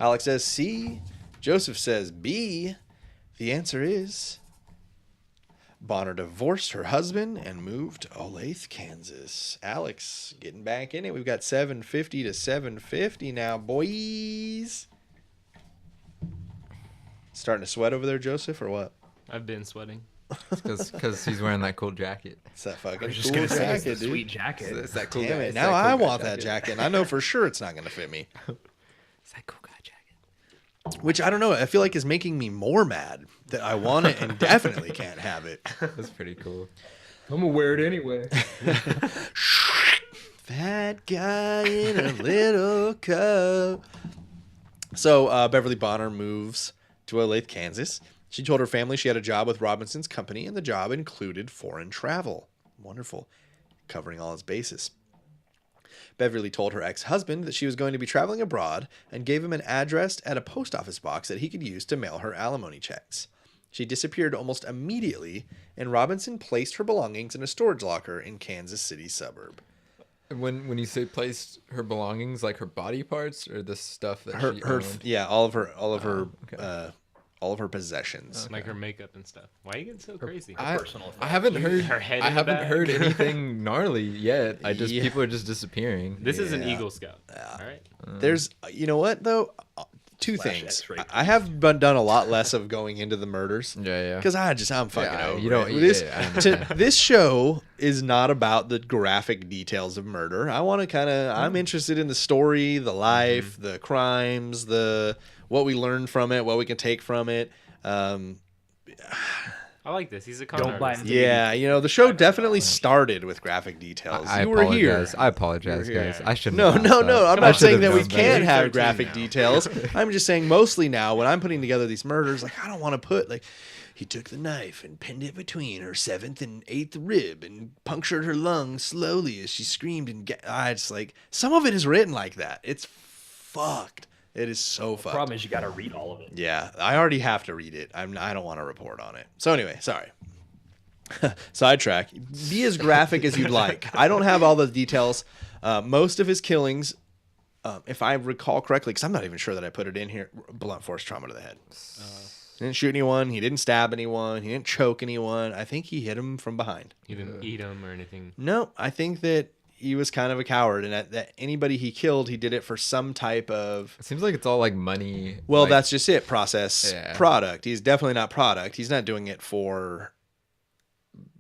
Alex says C. Joseph says B. The answer is Bonner divorced her husband and moved to Olathe, Kansas. Alex, getting back in it. We've got 750 to 750 now, boys. Starting to sweat over there, Joseph, or what? I've been sweating. Because he's wearing that cool jacket. It's that fucking I was just cool gonna say, it's jacket, the dude. sweet jacket. It's that cool Damn guy. it. it's Now that cool I guy want that jacket. And I know for sure it's not going to fit me. It's that cool guy jacket. Which, I don't know, I feel like is making me more mad that I want it and definitely can't have it. That's pretty cool. I'm gonna wear it anyway. Fat guy in a little cup. So Beverly Bonner moves to Olathe, Kansas. She told her family she had a job with Robinson's company, and the job included foreign travel. Wonderful. covering all his bases. Beverly told her ex-husband that she was going to be traveling abroad and gave him an address at a post office box that he could use to mail her alimony checks. She disappeared almost immediately, and Robinson placed her belongings in a storage locker in Kansas City suburb. When you say placed her belongings, like her body parts or the stuff that she owned? Yeah, all of her okay. all of her possessions. Like her makeup and stuff. Why are you getting so crazy? I personal haven't heard. Her head I in the haven't bag? heard anything gnarly yet. Yeah. People are just disappearing. This is an Yeah. Eagle Scout. All right. There's, you know what though? Two Slash things. X-ray, I have done a lot less of going into the murders. Yeah. Because I'm fucking Yeah, over you don't- it. yeah, I understand. This show is not about the graphic details of murder. I want to I'm interested in the story, the life, the crimes, what we learned from it, what we can take from it. I like this. He's a con Don't buy artist. into Yeah, the show definitely started with graphic details. I You were here. apologize. I apologize, You were guys. here. I shouldn't. No. have asked that. I'm I not should saying have that we known better. can't have 13 graphic now. details. I'm just saying mostly now when I'm putting together these murders, like I don't want to put like he took the knife and pinned it between her 7th and 8th rib and punctured her lung slowly as she screamed and it's like some of it is written like that. It's fucked. It is so fucked. problem is you got to read all of it. Yeah, I already have to read it. I don't want to report on it. So anyway, sorry. Sidetrack. Be as graphic as you'd like. I don't have all the details. Most of his killings, if I recall correctly, because I'm not even sure that I put it in here, blunt force trauma to the head. He didn't shoot anyone. He didn't stab anyone. He didn't choke anyone. I think he hit him from behind. He didn't eat him or anything. No, I think that he was kind of a coward, and that anybody he killed, he did it for some type of... It seems like it's all like money. Well, like, that's just it. Process. Yeah. Product. He's definitely not product. He's not doing it for...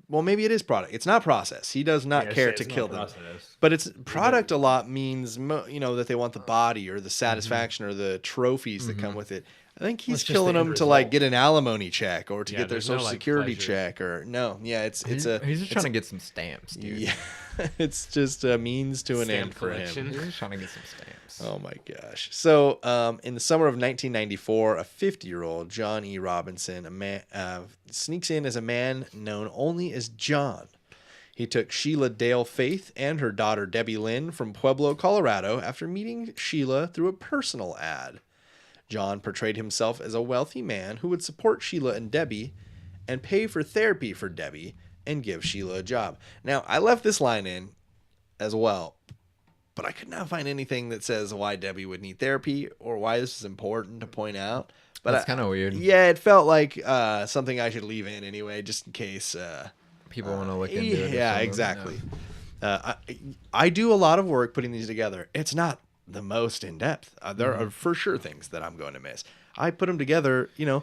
Well, maybe it is product. It's not process. He does not care to kill them. But it's product a lot means, that they want the body or the satisfaction or the trophies that come with it. I think he's It's just killing the them end to like result. get an alimony check or to Yeah, get their there's no, social like, security pleasure. check or it's he's a just trying to get some stamps, dude. yeah, it's just a means to an Stamp end for him. collection. He's just trying to get some stamps. Oh my gosh. So, in the summer of 1994, a 50-year-old John E. Robinson, a man, sneaks in as a man known only as John. He took Sheila Dale Faith and her daughter Debbie Lynn from Pueblo, Colorado, after meeting Sheila through a personal ad. John portrayed himself as a wealthy man who would support Sheila and Debbie and pay for therapy for Debbie and give Sheila a job. Now, I left this line in as well, but I could not find anything that says why Debbie would need therapy or why this is important to point out. But That's kind of weird. Yeah, it felt like something I should leave in anyway, just in case. People want to look into it. or Yeah, something, exactly. I do a lot of work putting these together. It's not the most in depth. There are for sure things that I'm going to miss. I put them together. You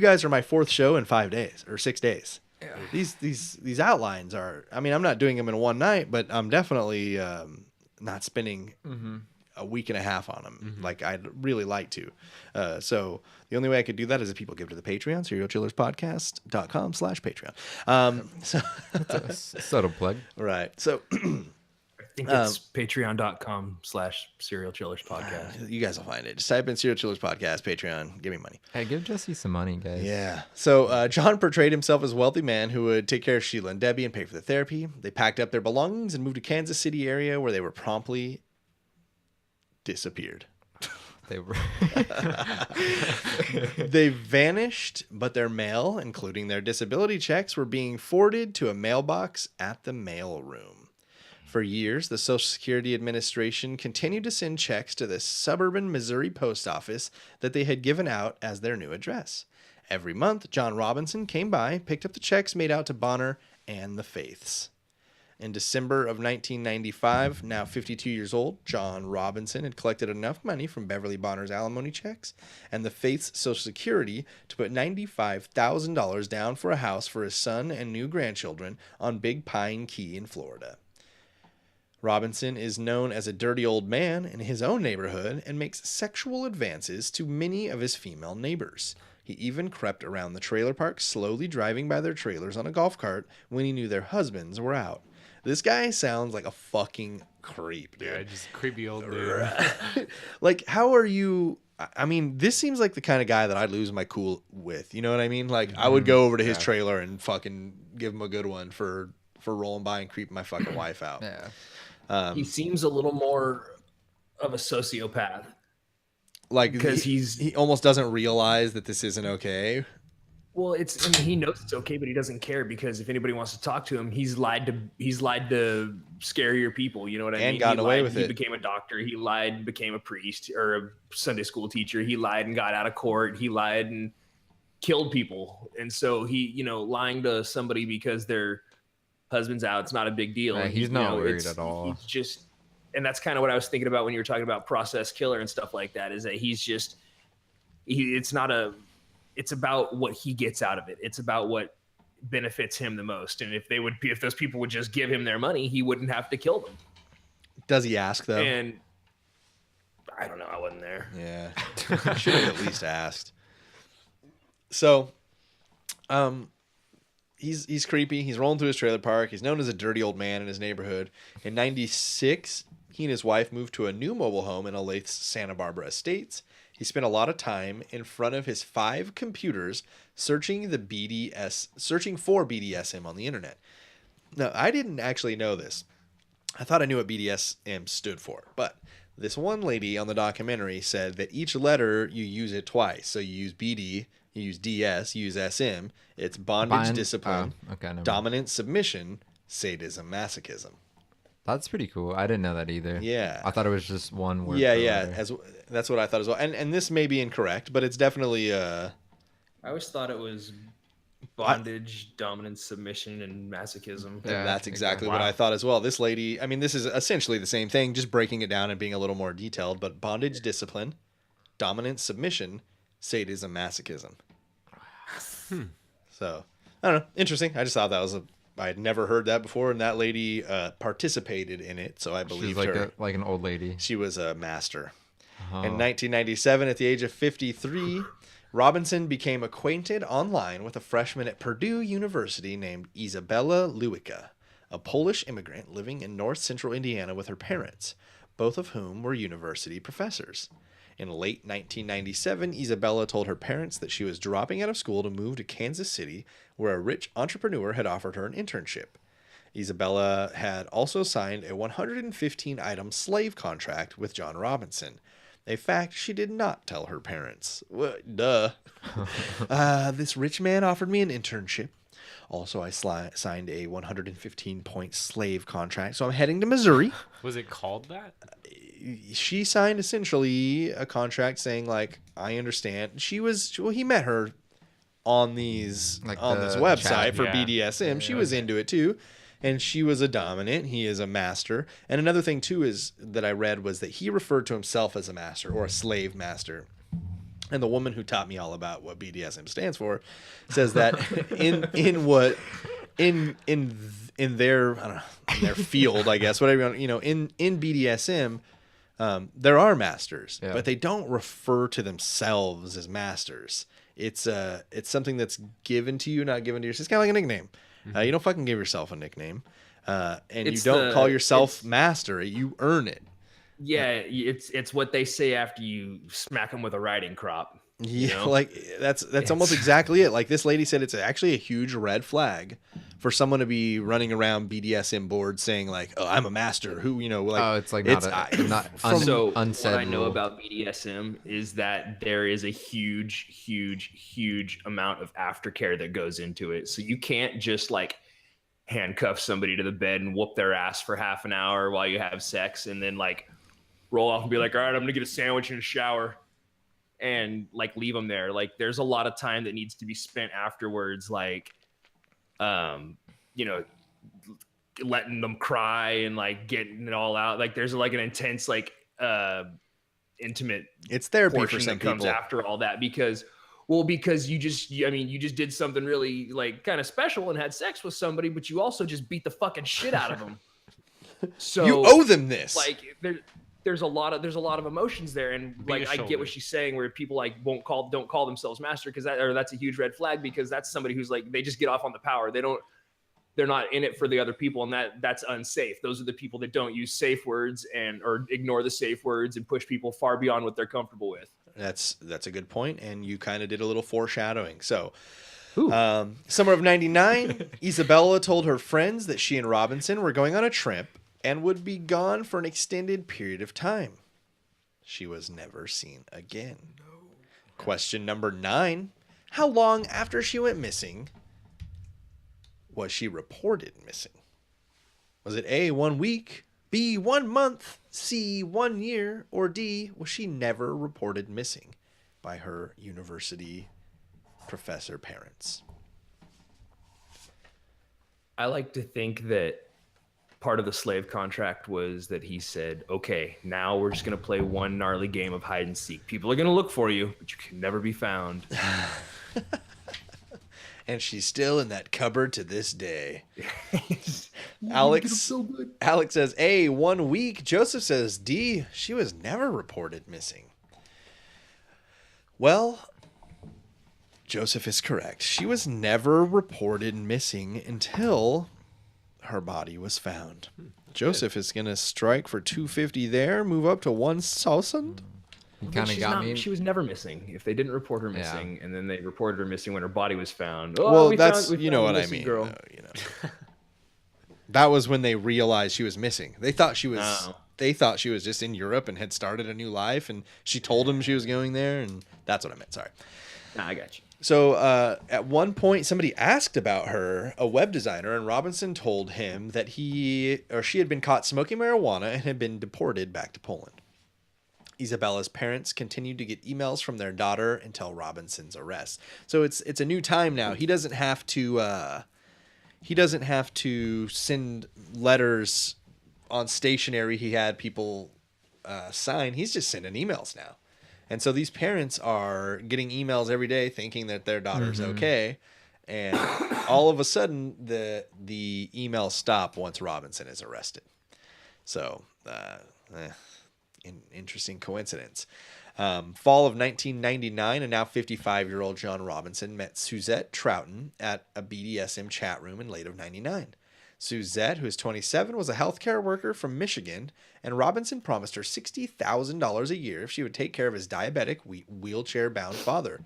guys are my 4th show in 5 days or 6 days. Yeah. These outlines are. I mean, I'm not doing them in one night, but I'm definitely not spending a week and a half on them like I'd really like to. So the only way I could do that is if people give to the Patreon, serialchillerspodcast.com/Patreon. So That's a subtle plug. right. So I think it's patreon.com/serial chillers podcast. you guys will find it. Just type in Serial Chillers Podcast, Patreon, give me money. Hey, give Jesse some money, guys. Yeah. So John portrayed himself as a wealthy man who would take care of Sheila and Debbie and pay for the therapy. They packed up their belongings and moved to Kansas City area where they were promptly disappeared. They were. They vanished, but their mail, including their disability checks, were being forwarded to a mailbox at the mailroom. For years, the Social Security Administration continued to send checks to the suburban Missouri post office that they had given out as their new address. Every month, John Robinson came by, picked up the checks made out to Bonner and the Faiths. In December of 1995, now 52 years old, John Robinson had collected enough money from Beverly Bonner's alimony checks and the Faith's Social Security to put $95,000 down for a house for his son and new grandchildren on Big Pine Key in Florida. Robinson is known as a dirty old man in his own neighborhood and makes sexual advances to many of his female neighbors. He even crept around the trailer park, slowly driving by their trailers on a golf cart when he knew their husbands were out. This guy sounds like a fucking creep, dude. Yeah, just creepy old dude. Like, how are you... I mean, this seems like the kind of guy that I'd lose my cool with. You know what I mean? Like, I would go over to his trailer and fucking give him a good one for for rolling by and creeping my fucking wife out. Yeah. He seems a little more of a sociopath. Like, Because he almost doesn't realize that this isn't okay. Well, I mean, he knows it's okay, but he doesn't care because if anybody wants to talk to him, he's lied to scarier people. You know what I mean? And gotten away with it. He became a doctor. He lied and became a priest or a Sunday school teacher. He lied and got out of court. He lied and killed people. And so he, lying to somebody because their husband's out, it's not a big deal. Yeah, And he's not worried at all. He's just, and that's kind of what I was thinking about when you were talking about process killer and stuff like that, is that it's about what he gets out of it. It's about what benefits him the most. And if those people would just give him their money, he wouldn't have to kill them. Does he ask though? And I don't know. I wasn't there. Yeah. Should have at least asked. So, he's creepy. He's rolling through his trailer park. He's known as a dirty old man in his neighborhood. In 96, he and his wife moved to a new mobile home in Olathe, Santa Barbara Estates. He spent a lot of time in front of his 5 computers searching for BDSM on the internet. Now, I didn't actually know this. I thought I knew what BDSM stood for, but this one lady on the documentary said that each letter you use it twice. So you use BD, you use DS, you use SM. It's bondage, discipline, dominance, submission, sadism, masochism. That's pretty cool. I didn't know that either. Yeah. I thought it was just one word. Yeah. That's what I thought as well. And this may be incorrect, but it's definitely I always thought it was bondage, dominance, submission, and masochism. Yeah, that's exactly what I thought as well. This lady, I mean, this is essentially the same thing, just breaking it down and being a little more detailed, but bondage, discipline, dominance, submission, sadism, masochism. So, I don't know. Interesting. I just thought that was I had never heard that before, and that lady participated in it, so I believed her. Like an old lady. She was a master. In 1997, at the age of 53, Robinson became acquainted online with a freshman at Purdue University named Izabela Lewica, a Polish immigrant living in north central Indiana with her parents, both of whom were university professors. In late 1997, Isabella told her parents that she was dropping out of school to move to Kansas City, where a rich entrepreneur had offered her an internship. Isabella had also signed a 115-item slave contract with John Robinson, a fact she did not tell her parents. Duh. This rich man offered me an internship. Also, I signed a 115-point slave contract, so I'm heading to Missouri. Was it called that? She signed essentially a contract saying, like, I understand. He met her on this website for BDSM. She was into it too. And she was a dominant. He is a master. And another thing too is that I read was that he referred to himself as a master or a slave master. And the woman who taught me all about what BDSM stands for says that in their, I don't know, in their field, I guess, whatever, in BDSM, there are masters, but they don't refer to themselves as masters. It's something that's given to you, not given to yourself. It's kind of like a nickname. You don't fucking give yourself a nickname, and you don't call yourself master. You earn it. Yeah, it's what they say after you smack them with a riding crop. Yeah, like that's almost exactly it. Like this lady said, it's actually a huge red flag for someone to be running around BDSM boards saying like, "Oh, I'm a master." Who it's like not what I know about BDSM is that there is a huge amount of aftercare that goes into it. So you can't just like handcuff somebody to the bed and whoop their ass for half an hour while you have sex, and then like roll off and be like, "All right, I'm gonna get a sandwich and a shower," and like leave them there. Like there's a lot of time that needs to be spent afterwards, like letting them cry and like getting it all out. Like there's like an intense like intimate it's therapy portion for some that comes people after all that because you just did something really like kind of special and had sex with somebody, but you also just beat the fucking shit out of them. So you owe them this. Like there's a lot of emotions there, and like I get what she's saying, where people like don't call themselves master because that's a huge red flag, because that's somebody who's like they just get off on the power. They're not in it for the other people, and that's unsafe. Those are the people that don't use safe words or ignore the safe words and push people far beyond what they're comfortable with. That's a good point, and you kind of did a little foreshadowing. So Summer of 99, Isabella told her friends that she and Robinson were going on a trip and would be gone for an extended period of time. She was never seen again. Question number 9. How long after she went missing was she reported missing? Was it A, 1 week, B, 1 month, C, 1 year, or D, was she never reported missing by her university professor parents? I like to think that part of the slave contract was that he said, okay, now we're just going to play one gnarly game of hide and seek. People are going to look for you, but you can never be found. And she's still in that cupboard to this day. Alex says A, 1 week. Joseph says D, she was never reported missing. Well, Joseph is correct. She was never reported missing until her body was found. Joseph is going to strike for 250 there, move up to 1,000. You kind of got me. She was never missing. If they didn't report her missing, and then they reported her missing when her body was found. Oh, well, we you know what I mean. Girl. You know. That was when they realized she was missing. They thought she was. They thought she was just in Europe and had started a new life, and she told them she was going there, and that's what I meant. Sorry. Nah, I got you. So at one point, somebody asked about her, a web designer, and Robinson told him that she had been caught smoking marijuana and had been deported back to Poland. Isabella's parents continued to get emails from their daughter until Robinson's arrest. So it's a new time now. He doesn't have to send letters on stationery he had people sign. He's just sending emails now. And so these parents are getting emails every day thinking that their daughter's okay. And all of a sudden, the emails stop once Robinson is arrested. So, interesting coincidence. Fall of 1999, and now 55-year-old John Robinson met Suzette Troughton at a BDSM chat room in late of 99. Suzette, who is 27, was a healthcare worker from Michigan, and Robinson promised her $60,000 a year if she would take care of his diabetic, wheelchair-bound father.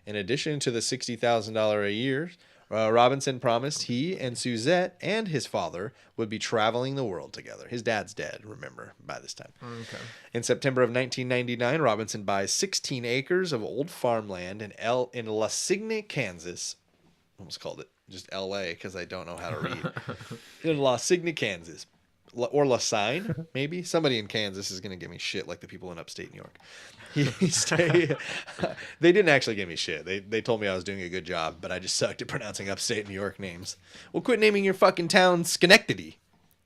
In addition to the $60,000 a year, Robinson promised he and Suzette and his father would be traveling the world together. His dad's dead, remember, by this time. Okay. In September of 1999, Robinson buys 16 acres of old farmland in La Signe, Kansas. Almost called it just L.A. because I don't know how to read. In La Signe, Kansas. Or La Sign, maybe. Somebody in Kansas is going to give me shit like the people in upstate New York. They didn't actually give me shit. They told me I was doing a good job, but I just sucked at pronouncing upstate New York names. Well, quit naming your fucking town Schenectady.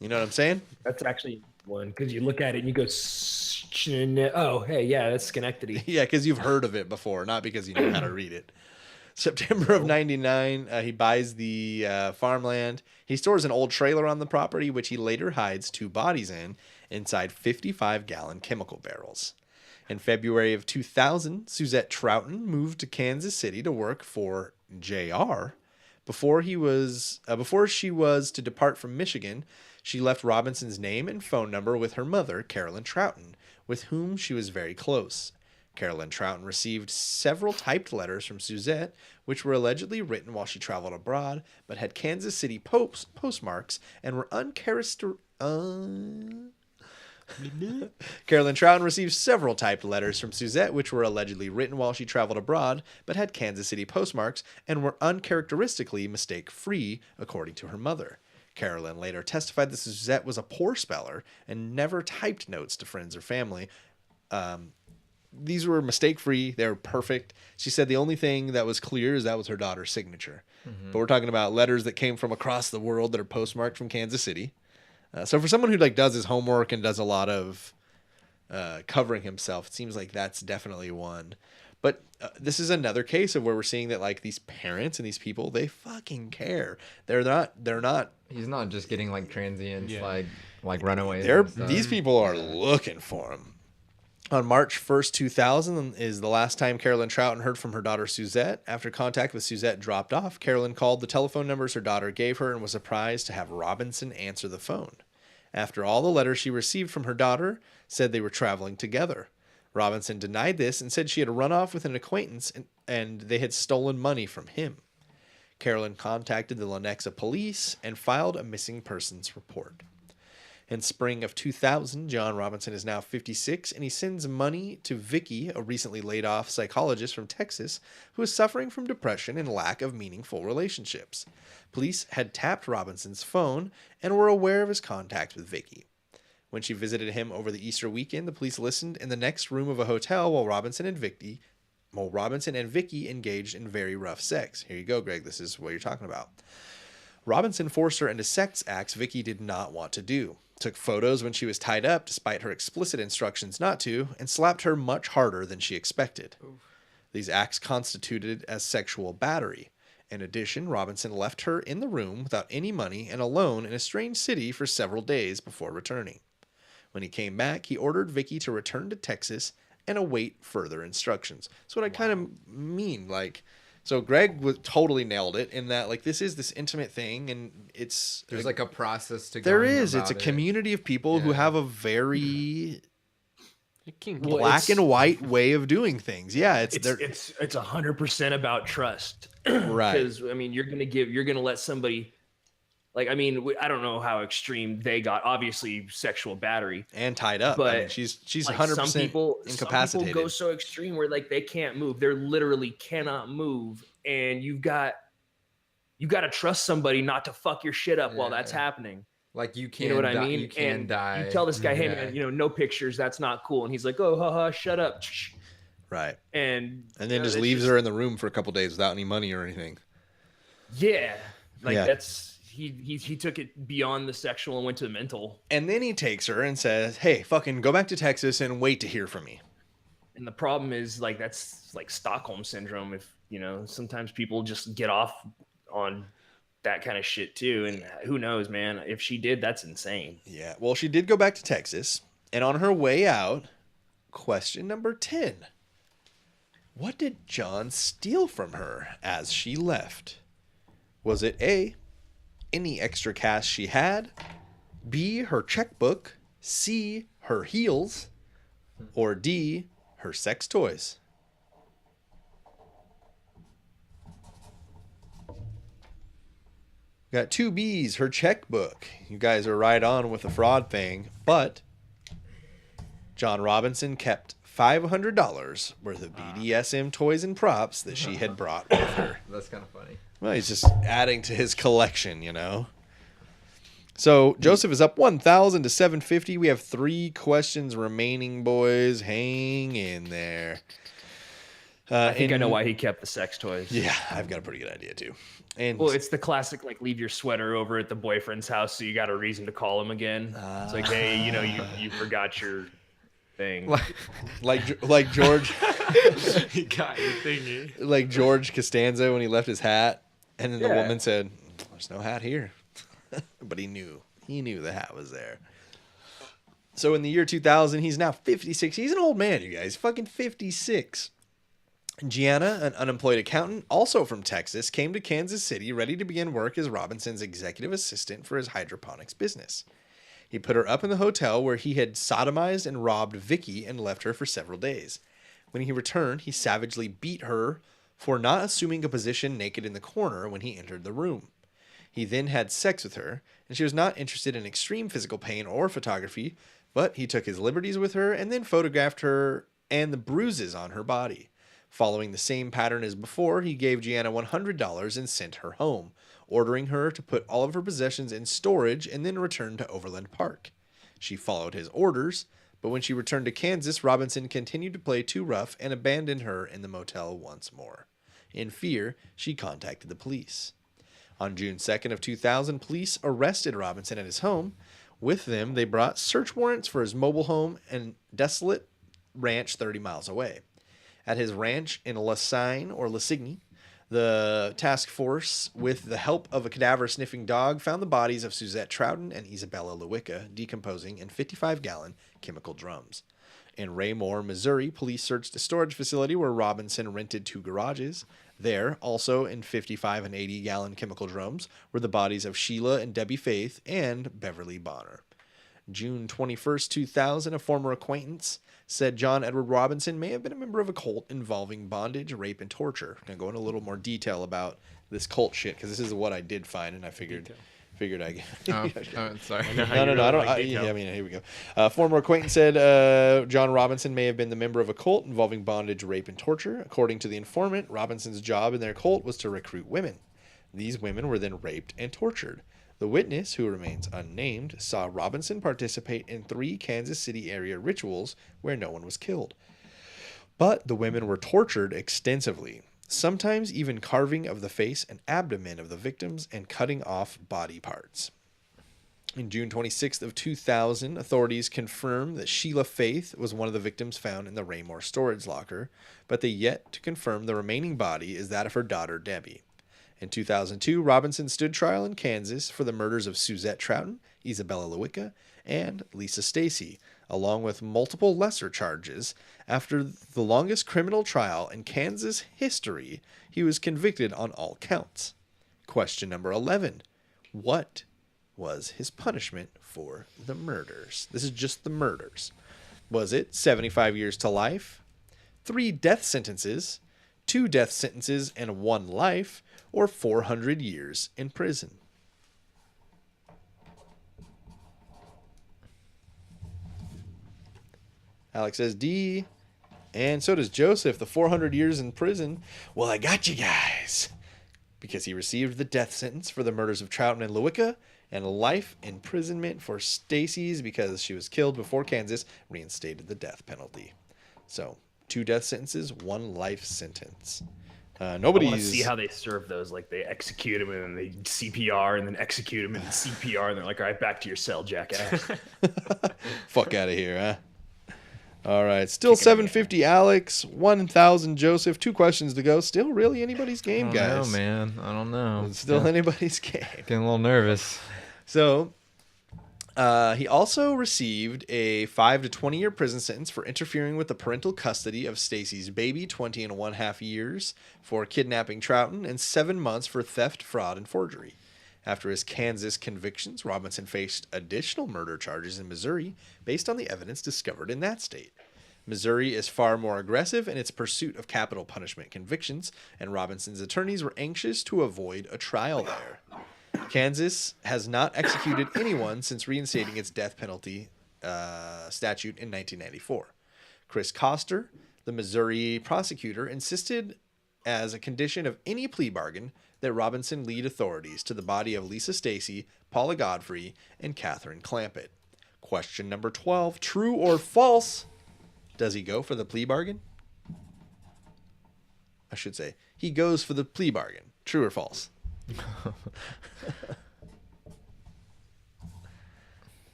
You know what I'm saying? That's actually one, because you look at it and you go, oh, hey, yeah, that's Schenectady. Yeah, because you've heard of it before, not because you know how to read it. September of 99, he buys the farmland. He stores an old trailer on the property, which he later hides 2 bodies inside 55-gallon chemical barrels. In February of 2000, Suzette Troughton moved to Kansas City to work for JR. Before she was to depart from Michigan, she left Robinson's name and phone number with her mother, Carolyn Troughton, with whom she was very close. Carolyn Troughton received several typed letters from Suzette, which were allegedly written while she traveled abroad, but had Kansas City postmarks and were uncharacteristic. Carolyn Troughton received several typed letters from Suzette, which were allegedly written while she traveled abroad, but had Kansas City postmarks and were uncharacteristically mistake-free, according to her mother. Carolyn later testified that Suzette was a poor speller and never typed notes to friends or family. These were mistake-free. They were perfect. She said the only thing that was clear is that was her daughter's signature. But we're talking about letters that came from across the world that are postmarked from Kansas City. So for someone who does his homework and does a lot of covering himself, it seems like that's definitely one. But this is another case of where we're seeing that these parents and these people, they fucking care. They're not. He's not just getting transients, like runaways. These people are looking for him. On March 1st, 2000 is the last time Carolyn Troughton heard from her daughter Suzette. After contact with Suzette dropped off, Carolyn called the telephone numbers her daughter gave her and was surprised to have Robinson answer the phone. After all, the letters she received from her daughter said they were traveling together. Robinson denied this and said she had run off with an acquaintance and they had stolen money from him. Carolyn contacted the Lenexa police and filed a missing persons report. In spring of 2000, John Robinson is now 56, and he sends money to Vicky, a recently laid-off psychologist from Texas who is suffering from depression and lack of meaningful relationships. Police had tapped Robinson's phone and were aware of his contact with Vicky. When she visited him over the Easter weekend, the police listened in the next room of a hotel while Robinson and Vicky engaged in very rough sex. Here you go, Greg. This is what you're talking about. Robinson forced her into sex acts Vicky did not want to do, took photos when she was tied up despite her explicit instructions not to, and slapped her much harder than she expected. Oof. These acts constituted as sexual battery. In addition, Robinson left her in the room without any money and alone in a strange city for several days before returning. When he came back, he ordered Vicky to return to Texas and await further instructions. That's what I kind of mean. Like, so Greg totally nailed it in that, like, this is this intimate thing, and there's like a process to go. There is. It's a community of people who have a very black and white way of doing things. Yeah, it's 100% about trust, right? Because I mean, you're gonna let somebody. Like, I mean, I don't know how extreme they got. Obviously, sexual battery and tied up. But I mean, she's like 100% incapacitated. Some people go so extreme where like they can't move. They literally cannot move, and you got to trust somebody not to fuck your shit up while that's happening. Like you can't. You know what I mean? You can die. You tell this guy, hey man, no pictures. That's not cool. And he's like, oh, haha, shut up. Right. And then just leaves her in the room for a couple days without any money or anything. Yeah, that's. He took it beyond the sexual and went to the mental. And then he takes her and says, hey, fucking go back to Texas and wait to hear from me. And the problem is, like, that's like Stockholm syndrome. If, sometimes people just get off on that kind of shit too. And who knows, man, if she did, that's insane. Yeah. Well, she did go back to Texas. And on her way out, question number 10. What did John steal from her as she left? Was it A, any extra cash she had, B, her checkbook, C, her heels, or D, her sex toys? Got two B's, her checkbook. You guys are right on with the fraud thing, but John Robinson kept $500 worth of BDSM toys and props that she had brought with her. That's kind of funny. Well, he's just adding to his collection, So Joseph is up 1,000 to 750. We have 3 questions remaining, boys. Hang in there. I think I know why he kept the sex toys. Yeah, I've got a pretty good idea too. And well, it's the classic, like, leave your sweater over at the boyfriend's house so you got a reason to call him again. It's like, hey, you forgot your thing. Like George. He got your thingy. Like George Costanza when he left his hat, and then the woman said, "There's no hat here," but he knew the hat was there. So in the year 2000, he's now 56. He's an old man, you guys. Fucking 56. Gianna, an unemployed accountant, also from Texas, came to Kansas City ready to begin work as Robinson's executive assistant for his hydroponics business. He put her up in the hotel where he had sodomized and robbed Vicky and left her for several days. When he returned, he savagely beat her for not assuming a position naked in the corner when he entered the room. He then had sex with her, and she was not interested in extreme physical pain or photography, but he took his liberties with her and then photographed her and the bruises on her body. Following the same pattern as before, he gave Gianna $100 and sent her home, ordering her to put all of her possessions in storage and then return to Overland Park. She followed his orders, but when she returned to Kansas, Robinson continued to play too rough and abandoned her in the motel once more. In fear, she contacted the police. On June 2nd of 2000, police arrested Robinson at his home. With them, they brought search warrants for his mobile home and desolate ranch 30 miles away. At his ranch in Lasigne, the task force, with the help of a cadaver-sniffing dog, found the bodies of Suzette Troughton and Isabella Lewicka decomposing in 55-gallon chemical drums. In Raymore, Missouri, police searched a storage facility where Robinson rented 2 garages. There, also in 55 and 80-gallon chemical drums, were the bodies of Sheila and Debbie Faith and Beverly Bonner. June 21st, 2000, a former acquaintance said John Edward Robinson may have been a member of a cult involving bondage, rape, and torture. I'm going to go into a little more detail about this cult shit because this is what I did find, and I figured I. Sorry. No, I don't. I mean, here we go. Former acquaintance said John Robinson may have been the member of a cult involving bondage, rape, and torture. According to the informant, Robinson's job in their cult was to recruit women. These women were then raped and tortured. The witness, who remains unnamed, saw Robinson participate in 3 Kansas City area rituals where no one was killed. But the women were tortured extensively, sometimes even carving of the face and abdomen of the victims and cutting off body parts. In June 26th of 2000, authorities confirmed that Sheila Faith was one of the victims found in the Raymore storage locker, but they yet to confirm the remaining body is that of her daughter, Debbie. In 2002, Robinson stood trial in Kansas for the murders of Suzette Troughton, Isabella Lewicka, and Lisa Stacy, along with multiple lesser charges. After the longest criminal trial in Kansas history, he was convicted on all counts. Question number 11. What was his punishment for the murders? This is just the murders. Was it 75 years to life, 3 death sentences, 2 death sentences and 1 life, or 400 years in prison? Alex says D. And so does Joseph, the 400 years in prison. Well, I got you guys. Because he received the death sentence for the murders of Troughton and Lewicka, and life imprisonment for Stacy's because she was killed before Kansas reinstated the death penalty. So, 2 death sentences, 1 life sentence. I want to see how they serve those. Like, they execute him and then they CPR and then execute him and then CPR and they're like, all right, back to your cell, jackass. Fuck out of here, huh? All right, still 750 Alex, 1,000 Joseph. 2 questions to go. Still really anybody's game, guys. I don't know, man. I don't know. It's still anybody's game. Getting a little nervous. So, he also received a 5 to 20 year prison sentence for interfering with the parental custody of Stacy's baby, 20 and 1/2 years for kidnapping Troughton, and 7 months for theft, fraud, and forgery. After his Kansas convictions, Robinson faced additional murder charges in Missouri based on the evidence discovered in that state. Missouri is far more aggressive in its pursuit of capital punishment convictions, and Robinson's attorneys were anxious to avoid a trial there. Kansas has not executed anyone since reinstating its death penalty statute in 1994. Chris Koster, the Missouri prosecutor, insisted as a condition of any plea bargain that Robinson lead authorities to the body of Lisa Stacy, Paula Godfrey, and Catherine Clampett. Question number 12. True or false? Does he go for the plea bargain? I should say, he goes for the plea bargain. True or false?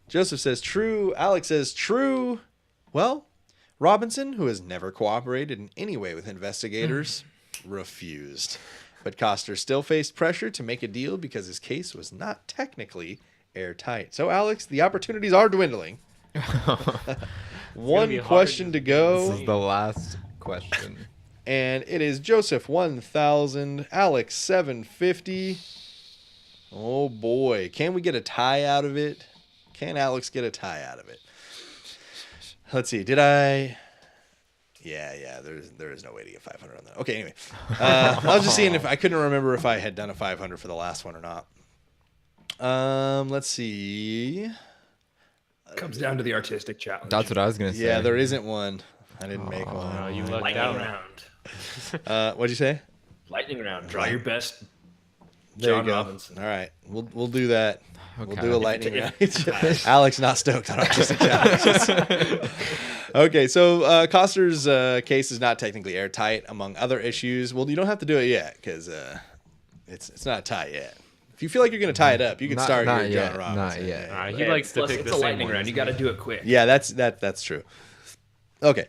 Joseph says true. Alex says true. Well, Robinson, who has never cooperated in any way with investigators, refused. But Koster still faced pressure to make a deal because his case was not technically airtight. So, Alex, the opportunities are dwindling. 1 question to go. This is the last question. And it is Joseph 1,000, Alex 750. Oh boy, can we get a tie out of it? Can Alex get a tie out of it? Let's see. Did I? Yeah. There is no way to get 500 on that. Okay, anyway, I was just seeing if I couldn't remember if I had done a 500 for the last one or not. Let's see. Comes down to the artistic challenge. That's what I was gonna say. Yeah, there isn't one. I didn't make one. No, you lucked Lightning out. round. What'd you say? Lightning round. Draw your best. There John you go. Robinson. All right, we'll do that. We'll Okay. do a lightning round. Alex not stoked on artistic challenges. Okay, so Koster's case is not technically airtight, among other issues. Well, you don't have to do it yet because it's not a tie yet. If you feel like you're going to tie it up, you can start your John Robinson. Not yet. He likes to Plus, pick it's the a same lightning ones. round. You got to do it quick. Yeah, that's true. Okay.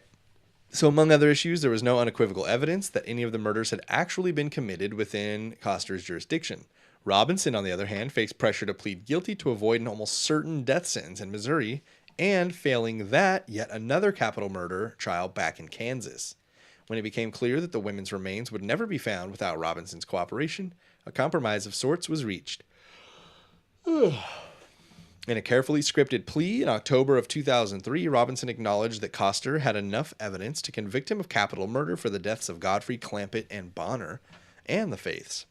So among other issues, there was no unequivocal evidence that any of the murders had actually been committed within Koster's jurisdiction. Robinson, on the other hand, faced pressure to plead guilty to avoid an almost certain death sentence in Missouri, and failing that, yet another capital murder trial back in Kansas. When it became clear that the women's remains would never be found without Robinson's cooperation, a compromise of sorts was reached. In a carefully scripted plea in October of 2003, Robinson acknowledged that Coster had enough evidence to convict him of capital murder for the deaths of Godfrey, Clampett, and Bonner, and the Faiths.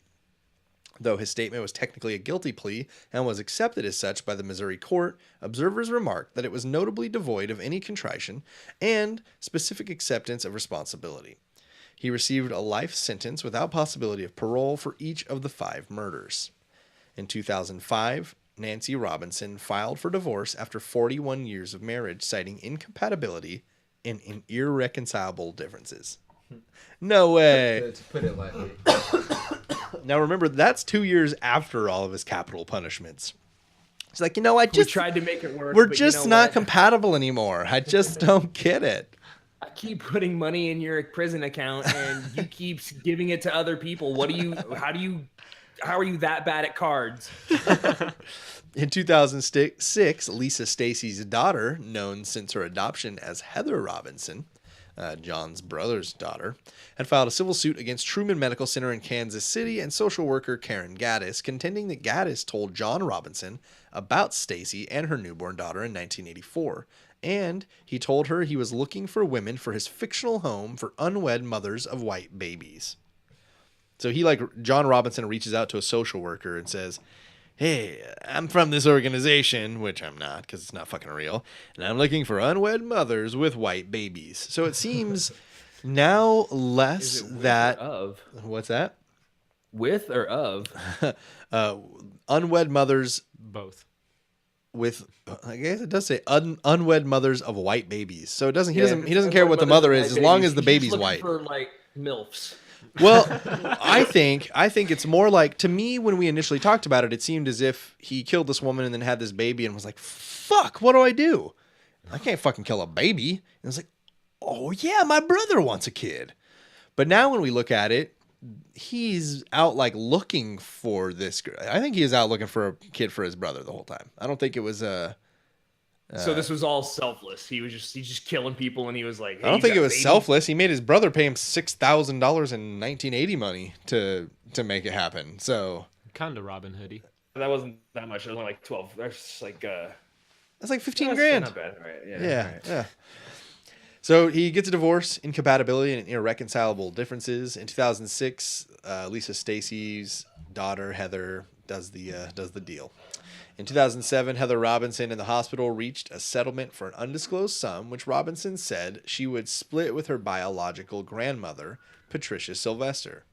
Though his statement was technically a guilty plea and was accepted as such by the Missouri court, observers remarked that it was notably devoid of any contrition and specific acceptance of responsibility. He received a life sentence without possibility of parole for each of the 5 murders. In 2005, Nancy Robinson filed for divorce after 41 years of marriage, citing incompatibility and irreconcilable differences. No way. To put it lightly. Now remember, that's 2 years after all of his capital punishments. It's like, I We just tried to make it work. we're but just you know not what? compatible anymore. I just don't get it. I keep putting money in your prison account, and you keep giving it to other people. How are you that bad at cards? In 2006, Lisa Stacy's daughter, known since her adoption as Heather Robinson, John's brother's daughter, had filed a civil suit against Truman Medical Center in Kansas City and social worker Karen Gaddis, contending that Gaddis told John Robinson about Stacy and her newborn daughter in 1984, and he told her he was looking for women for his fictional home for unwed mothers of white babies. So John Robinson reaches out to a social worker and says, "Hey, I'm from this organization," which I'm not because it's not fucking real, "and I'm looking for unwed mothers with white babies." So it seems now less Is it with that... or of? What's that? With or of? Unwed mothers Both. with... I guess it does say unwed mothers of white babies. So it doesn't. He Yeah, doesn't care what the mother is as long as the He's baby's looking white. For like MILFs. Well, I think it's more like, to me, when we initially talked about it, it seemed as if he killed this woman and then had this baby and was like, "Fuck, what do I do? I can't fucking kill a baby." And it's like, "Oh yeah, my brother wants a kid." But now when we look at it, he's out looking for this girl. I think he is out looking for a kid for his brother the whole time. I don't think it was So this was all selfless. He's just killing people, and he was like, hey, I don't you think it got was babies? selfless. He made his brother pay him $6,000 in 1980 money to make it happen. So Kind of Robin Hoodie. That wasn't that much. It was only like 12. That's like that's like 15 that's grand. Not bad, right? Yeah. Yeah, right. yeah. So he gets a divorce, incompatibility, and irreconcilable differences. In 2006, Lisa Stacy's daughter Heather does the deal. In 2007, Heather Robinson and the hospital reached a settlement for an undisclosed sum, which Robinson said she would split with her biological grandmother, Patricia Sylvester.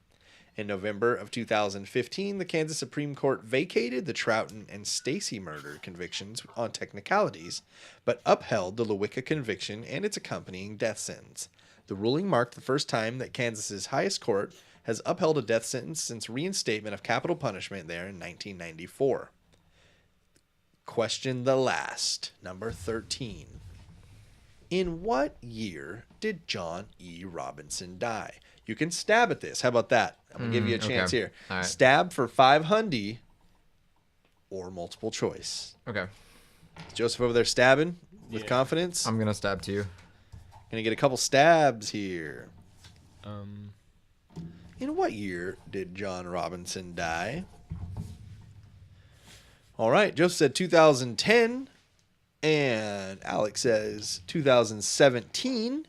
In November of 2015, the Kansas Supreme Court vacated the Troughton and Stacy murder convictions on technicalities, but upheld the Lewicka conviction and its accompanying death sentence. The ruling marked the first time that Kansas's highest court has upheld a death sentence since reinstatement of capital punishment there in 1994. Question the last, number 13. In what year did John E. Robinson die? You can stab at this. How about that? I'm going to give you a chance okay. here. All right. Stab for $500 or multiple choice. Okay. Is Joseph over there stabbing with confidence? I'm going to stab too. Going to get a couple stabs here. Um, In what year did John Robinson die? All right, Joseph said 2010, and Alex says 2017.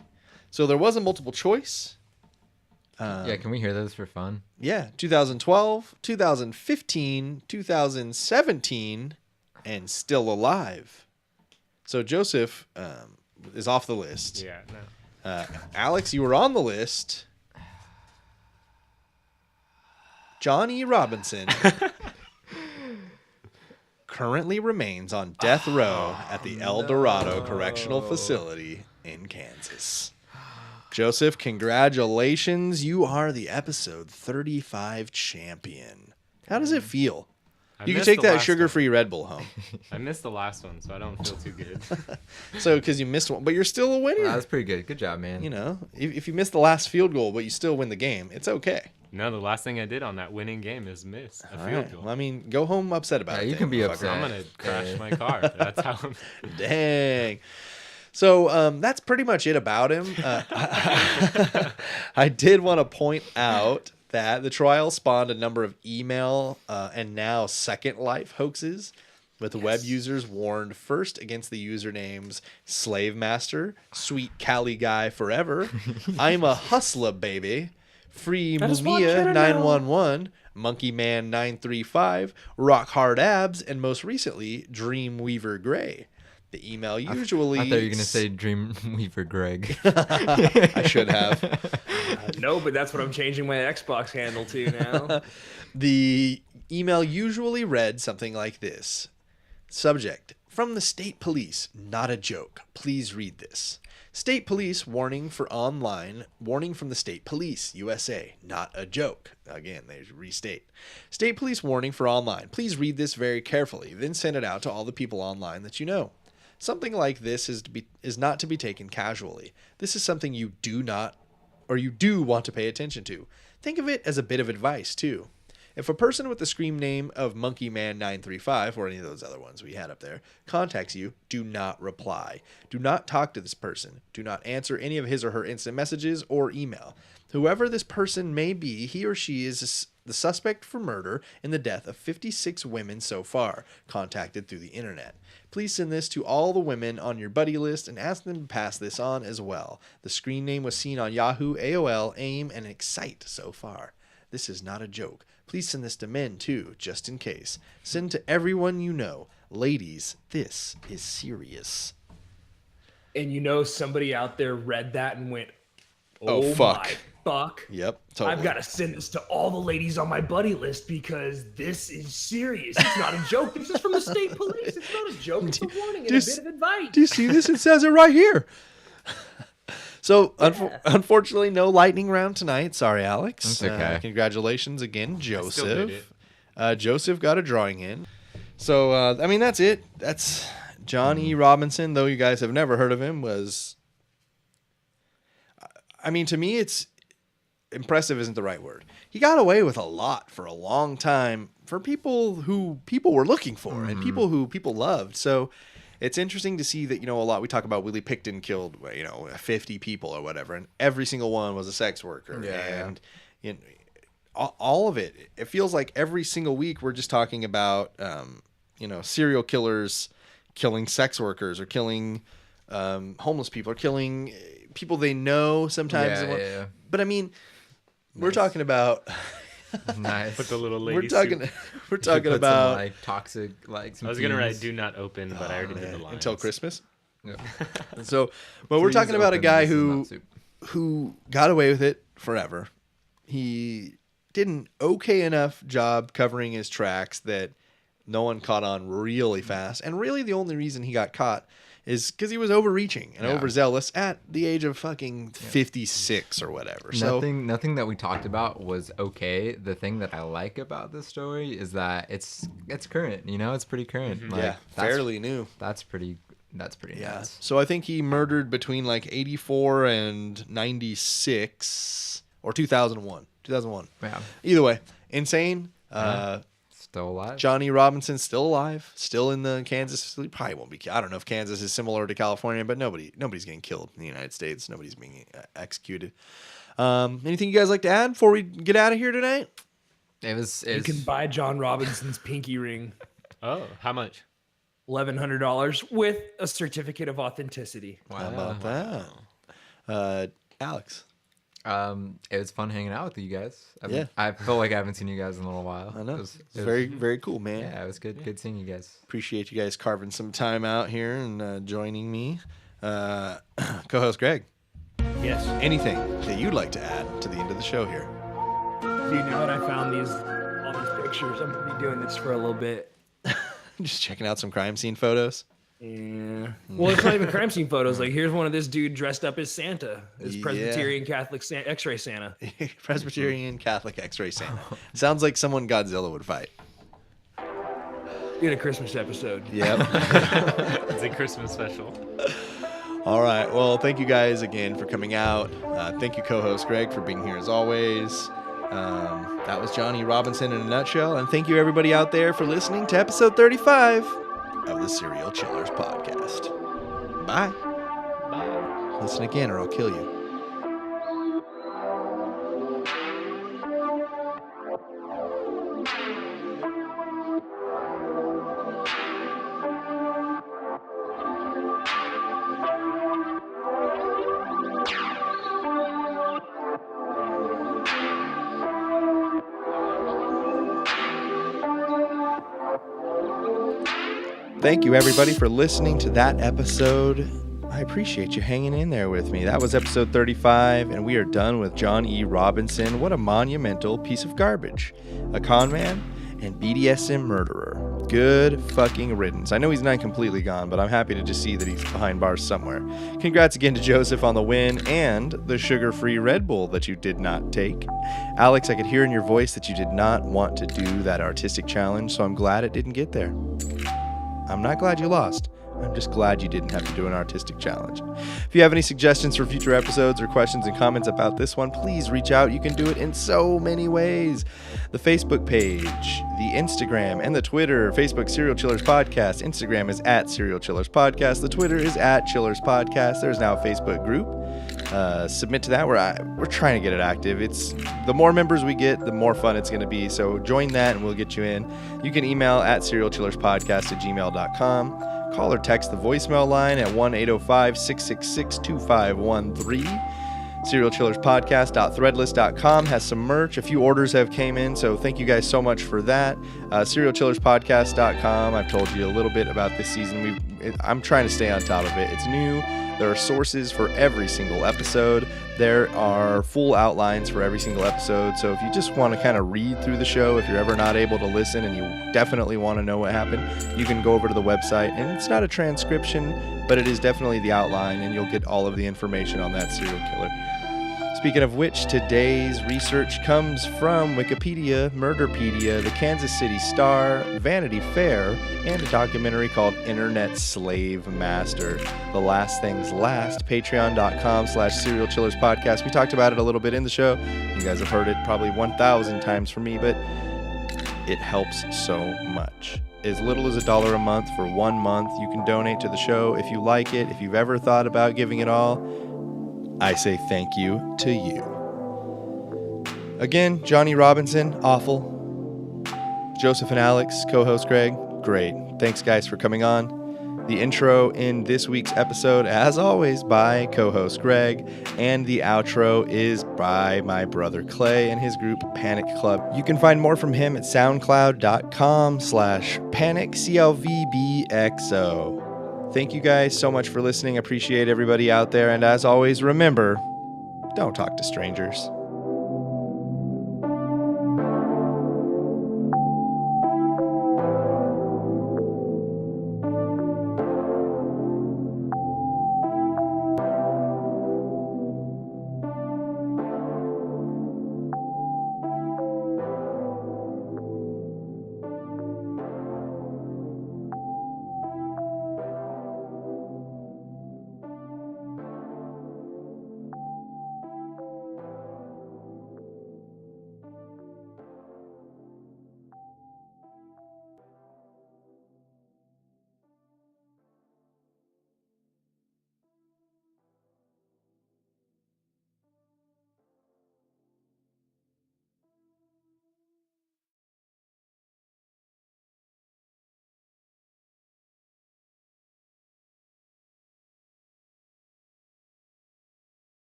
So there was a multiple choice. Yeah, can we hear those for fun? Yeah, 2012, 2015, 2017, and still alive. So Joseph is off the list. yeah, no. Alex, you were on the list. John E. Robinson currently remains on death row at the El Dorado Correctional Facility in Kansas. Joseph, congratulations. You are the episode 35 champion. How does it feel? I You can missed take the that last sugar-free Red Bull home. I missed the last one, so I don't feel too good. So, because you missed one, but you're still a winner. That was pretty good. Good job, man. You know, if you miss the last field goal, but you still win the game, it's okay. No, the last thing I did on that winning game is miss a All field right. goal. Well, I mean, go home upset about Yeah, it. you then, can be motherfucker. upset. I'm gonna crash my car. That's how I'm. Dang. So that's pretty much it about him. I did want to point out that the trial spawned a number of email and now Second Life hoaxes. with the web users warned first against the usernames Slave Master, Sweet Cali Guy Forever, I'm a Hustler Baby, Free Mumia 911, Monkey Man 935, Rock Hard Abs, and most recently, Dreamweaver Gray. The email usually... I thought you were going to say Dreamweaver Greg. I should have. No, but that's what I'm changing my Xbox handle to now. The email usually read something like this. Subject, from the state police, not a joke. Please read this. State police warning for online. Warning from the state police, USA, not a joke. Again, they restate. State police warning for online. Please read this very carefully, then send it out to all the people online that you know. Something like this is not to be taken casually. This is something you do want to pay attention to. Think of it as a bit of advice, too. If a person with the screen name of Monkey Man 935 or any of those other ones we had up there contacts you, do not reply. Do not talk to this person. Do not answer any of his or her instant messages or email. Whoever this person may be, he or she is the suspect for murder in the death of 56 women so far, contacted through the internet. Please send this to all the women on your buddy list and ask them to pass this on as well. The screen name was seen on Yahoo, AOL, AIM, and Excite so far. This is not a joke. Please send this to men, too, just in case. Send to everyone you know. Ladies, this is serious. And you know somebody out there read that and went, Oh, fuck. My fuck. Yep, totally. I've got to send this to all the ladies on my buddy list because this is serious. It's not a joke. This is from the state police. It's not a joke. It's a warning and a bit of advice. Do you see this? It says it right here. So, unfortunately, no lightning round tonight. Sorry, Alex. That's okay. Congratulations again, Joseph. I still did it. Joseph got a drawing in. So, I mean, that's it. That's John E. Robinson, though you guys have never heard of him, was... I mean, to me, it's impressive isn't the right word. He got away with a lot for a long time for people who people were looking for and people who people loved. So it's interesting to see that, a lot we talk about Willie Pickton killed, 50 people or whatever, and every single one was a sex worker. Yeah. And all of it, it feels like every single week we're just talking about, serial killers killing sex workers or killing homeless people or killing people they know sometimes. Yeah. But I mean, we're talking about... Nice. Put the little lady We're talking about... some, toxic, some I was going to write fumes. do not open, but I already did the lines. until Christmas. Yeah. So, but we're talking about a open, guy this is not who got away with it forever. He did an okay enough job covering his tracks that no one caught on really fast. And really the only reason he got caught is because he was overreaching and overzealous at the age of fucking 56 or whatever. So nothing that we talked about was okay. The thing that I like about this story is that it's current. It's pretty current. fairly new. That's pretty nuts. So I think he murdered between 84 and 96 or 2001. 2001. Yeah. Either way, insane. Still alive. Johnny Robinson's still alive, still in the Kansas. He probably won't be. I don't know if Kansas is similar to California, but nobody's getting killed in the United States. Nobody's being executed. Anything you guys like to add before we get out of here tonight? You can buy John Robinson's pinky ring, Oh, how much? $1,100 with a certificate of authenticity. Wow. How about that? Alex. It was fun hanging out with you guys. Yeah. I feel like I haven't seen you guys in a little while. I know. It It's was very, very cool, man. Yeah, it was good. Good seeing you guys. Appreciate you guys carving some time out here and joining me. Co-host Greg, Yes. anything that you'd like to add to the end of the show here? Dude, now that I found all these pictures, I'm gonna be doing this for a little bit. Just checking out some crime scene photos. Yeah. Well, it's not even crime scene photos. Here's one of this dude dressed up as Santa, as Yeah. Presbyterian Catholic X-ray Santa. Presbyterian Catholic X-ray Santa. Sounds like someone Godzilla would fight. In a Christmas episode. Yep. It's a Christmas special. All right. Well, thank you guys again for coming out. Thank you, co-host Greg, for being here as always. That was Johnny Robinson in a nutshell. And thank you, everybody out there, for listening to episode 35 of the Serial Chillers podcast. Bye. Bye. Listen again or I'll kill you. Thank you, everybody, for listening to that episode. I appreciate you hanging in there with me. That was episode 35, and we are done with John E. Robinson. What a monumental piece of garbage. A con man and BDSM murderer. Good fucking riddance. I know he's not completely gone, but I'm happy to just see that he's behind bars somewhere. Congrats again to Joseph on the win and the sugar-free Red Bull that you did not take. Alex, I could hear in your voice that you did not want to do that artistic challenge, so I'm glad it didn't get there. I'm not glad you lost. I'm just glad you didn't have to do an artistic challenge. If you have any suggestions for future episodes or questions and comments about this one, please reach out. You can do it in so many ways. The Facebook page, the Instagram, and the Twitter. Facebook, Serial Chillers Podcast. Instagram is at Serial Chillers Podcast. The Twitter is at Chillers Podcast. There's now a Facebook group. Submit to that. We're trying to get it active. It's the more members we get, the more fun it's going to be. So join that and we'll get you in. You can email at serialchillerspodcast@gmail.com. Call or text the voicemail line at 1-805-666-2513. Serialchillerspodcast.threadless.com has some merch. A few orders have came in, so thank you guys so much for that. Serialchillerspodcast.com. I've told you a little bit about this season. I'm trying to stay on top of it. It's new. There are sources for every single episode. There are full outlines for every single episode. So if you just want to kind of read through the show, if you're ever not able to listen and you definitely want to know what happened, you can go over to the website. And it's not a transcription, but it is definitely the outline, and you'll get all of the information on that serial killer. Speaking of which, today's research comes from Wikipedia, Murderpedia, the Kansas City Star, Vanity Fair, and a documentary called Internet Slave Master. The Last Things Last, patreon.com/serialchillerspodcast. We talked about it a little bit in the show. You guys have heard it probably 1,000 times from me, but it helps so much. As little as $1 a month for 1 month, you can donate to the show if you like it. If you've ever thought about giving it all, I say thank you to you. Again, Johnny Robinson, awful. Joseph and Alex, co-host Greg, great. Thanks, guys, for coming on. The intro in this week's episode, as always, by co-host Greg, and the outro is by my brother Clay and his group Panic Club. You can find more from him at soundcloud.com/PanicCLVBXO. Thank you guys so much for listening. Appreciate everybody out there. And as always, remember, don't talk to strangers.